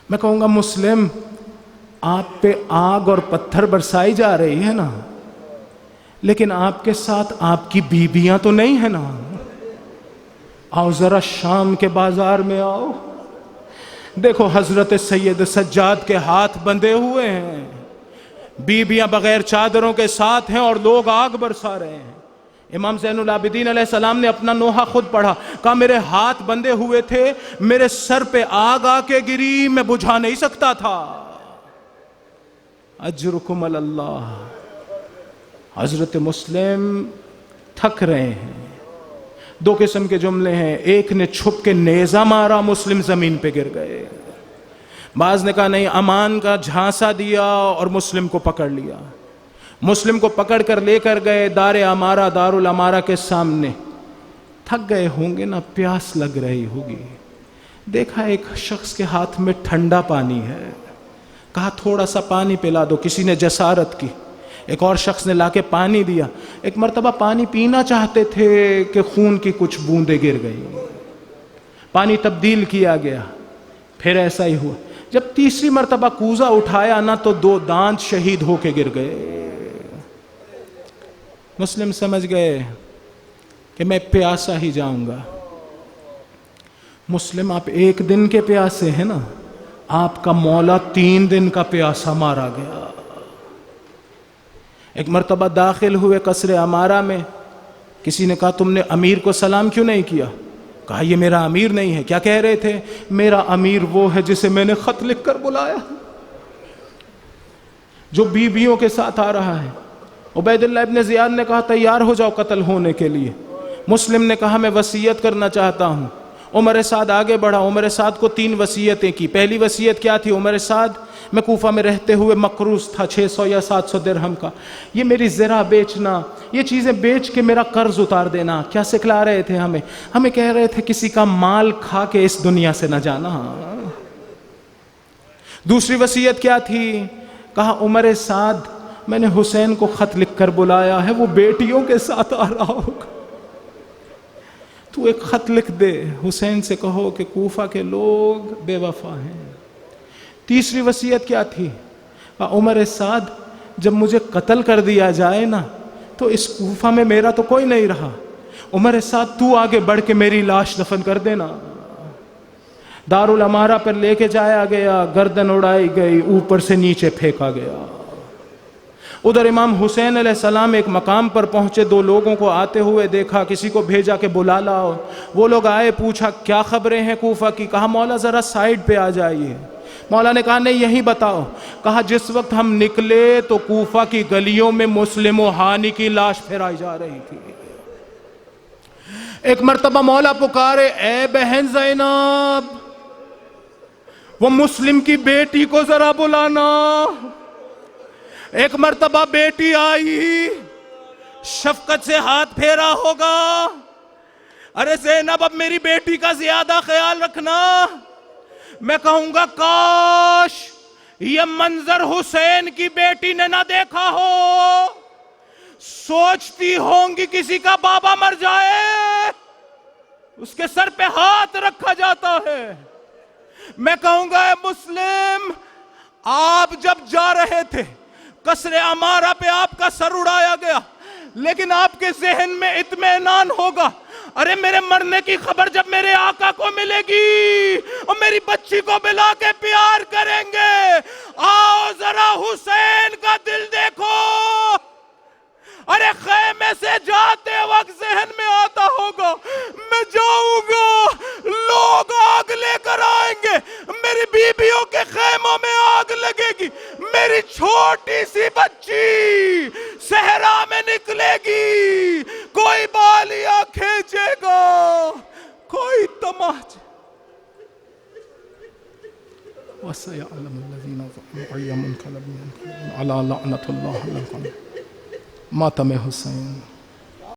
میں کہوں گا مسلم، آپ پہ آگ اور پتھر برسائی جا رہی ہے نا، لیکن آپ کے ساتھ آپ کی بیویاں تو نہیں ہیں نا؟ آؤ ذرا شام کے بازار میں آؤ، دیکھو حضرت سید سجاد کے ہاتھ بندھے ہوئے ہیں، بیویاں بغیر چادروں کے ساتھ ہیں اور لوگ آگ برسا رہے ہیں۔ امام زین العابدین علیہ السلام نے اپنا نوحہ خود پڑھا، کہا میرے ہاتھ بندھے ہوئے تھے، میرے سر پہ آگ آ کے گری، میں بجھا نہیں سکتا تھا۔ اجرکم علی اللہ۔ حضرت مسلم تھک رہے ہیں۔ دو قسم کے جملے ہیں، ایک نے چھپ کے نیزہ مارا، مسلم زمین پہ گر گئے۔ بعض نے کہا نہیں، امان کا جھانسا دیا اور مسلم کو پکڑ لیا۔ مسلم کو پکڑ کر لے کر گئے دار الامارہ کے سامنے۔ تھک گئے ہوں گے نا، پیاس لگ رہی ہوگی، دیکھا ایک شخص کے ہاتھ میں ٹھنڈا پانی ہے، کہا تھوڑا سا پانی پلا دو۔ کسی نے جسارت کی، ایک اور شخص نے لا کے پانی دیا۔ ایک مرتبہ پانی پینا چاہتے تھے کہ خون کی کچھ بوندیں گر گئی، پانی تبدیل کیا گیا، پھر ایسا ہی ہوا۔ جب تیسری مرتبہ کوزہ اٹھایا نا تو 2 دانت شہید ہو کے گر گئے۔ مسلم سمجھ گئے کہ میں پیاسا ہی جاؤں گا۔ مسلم آپ 1 دن کے پیاسے ہیں نا، آپ کا مولا 3 دن کا پیاسا مارا گیا۔ ایک مرتبہ داخل ہوئے قصر امارہ میں، کسی نے کہا تم نے امیر کو سلام کیوں نہیں کیا؟ کہا یہ میرا امیر نہیں ہے۔ کیا کہہ رہے تھے؟ میرا امیر وہ ہے جسے میں نے خط لکھ کر بلایا، جو بیویوں کے ساتھ آ رہا ہے۔ عبید اللہ ابن زیاد نے کہا تیار ہو جاؤ قتل ہونے کے لیے۔ مسلم نے کہا میں وصیت کرنا چاہتا ہوں۔ عمر سعد آگے بڑھا، عمر سعد کو 3 وصیتیں کی۔ پہلی وصیت کیا تھی؟ عمر سعد میں کوفہ میں رہتے ہوئے مقروض تھا 600 یا 700 درہم کا، یہ میری زرع بیچنا، یہ چیزیں بیچ کے میرا قرض اتار دینا۔ کیا سکھلا رہے تھے ہمیں کہہ رہے تھے کسی کا مال کھا کے اس دنیا سے نہ جانا۔ دوسری وصیت کیا تھی؟ کہا عمر سعد میں نے حسین کو خط لکھ کر بلایا ہے، وہ بیٹیوں کے ساتھ آ رہا ہوگا، تو ایک خط لکھ دے، حسین سے کہو کہ کوفہ کے لوگ بے وفا ہیں۔ تیسری وصیت کیا تھی؟ عمر سعد جب مجھے قتل کر دیا جائے نا تو اس کوفہ میں میرا تو کوئی نہیں رہا، عمر سعد تو آگے بڑھ کے میری لاش دفن کر دینا۔ دار الامارہ پر لے کے جایا گیا، گردن اڑائی گئی، اوپر سے نیچے پھینکا گیا۔ ادھر امام حسین علیہ السلام ایک مقام پر پہنچے، 2 لوگوں کو آتے ہوئے دیکھا، کسی کو بھیجا کہ بلا لاؤ۔ وہ لوگ آئے، پوچھا کیا خبریں ہیں کوفہ کی؟ کہا مولا ذرا سائیڈ پہ آ جائیے۔ مولا نے کہا نہیں یہی بتاؤ۔ کہا جس وقت ہم نکلے تو کوفہ کی گلیوں میں مسلم و ہانی کی لاش پھیرائی جا رہی تھی۔ ایک مرتبہ مولا پکارے اے بہن زینب، وہ مسلم کی بیٹی کو ذرا بلانا۔ ایک مرتبہ بیٹی آئی، شفقت سے ہاتھ پھیرا ہوگا، ارے زینب اب میری بیٹی کا زیادہ خیال رکھنا۔ میں کہوں گا کاش یہ منظر حسین کی بیٹی نے نہ دیکھا ہو، سوچتی ہوں گی کسی کا بابا مر جائے اس کے سر پہ ہاتھ رکھا جاتا ہے۔ میں کہوں گا اے مسلم، آپ جب جا رہے تھے قصر امارہ پہ آپ کا سر اڑایا گیا، لیکن آپ کے ذہن میں اطمینان ہوگا ارے میرے مرنے کی خبر جب میرے آقا کو ملے گی اور میری بچی کو بلا کے پیار کریں گے۔ آؤ ذرا حسین کا دل دیکھو، ارے خیمے سے جاتے وقت ذہن میں آتا ہوگا میں جاؤں گا، لوگ آگ لے کر آئیں گے، میری بیویوں کے خیموں میں آگ لگے گی، میری چھوٹی سی بچی صحرا میں نکلے گی، کوئی بالیاں کھینچے گا، کوئی تماچے۔ وَسَيَعْلَمُ الَّذِينَ ظَلَمُوا أَيَّ مُنْقَلَبٍ يَنقَلِبُونَ عَلَى لَعْنَةُ اللَّهِ عَلَى الْقَوْمِ مَاتَ مَعَ حُسَيْنٍ۔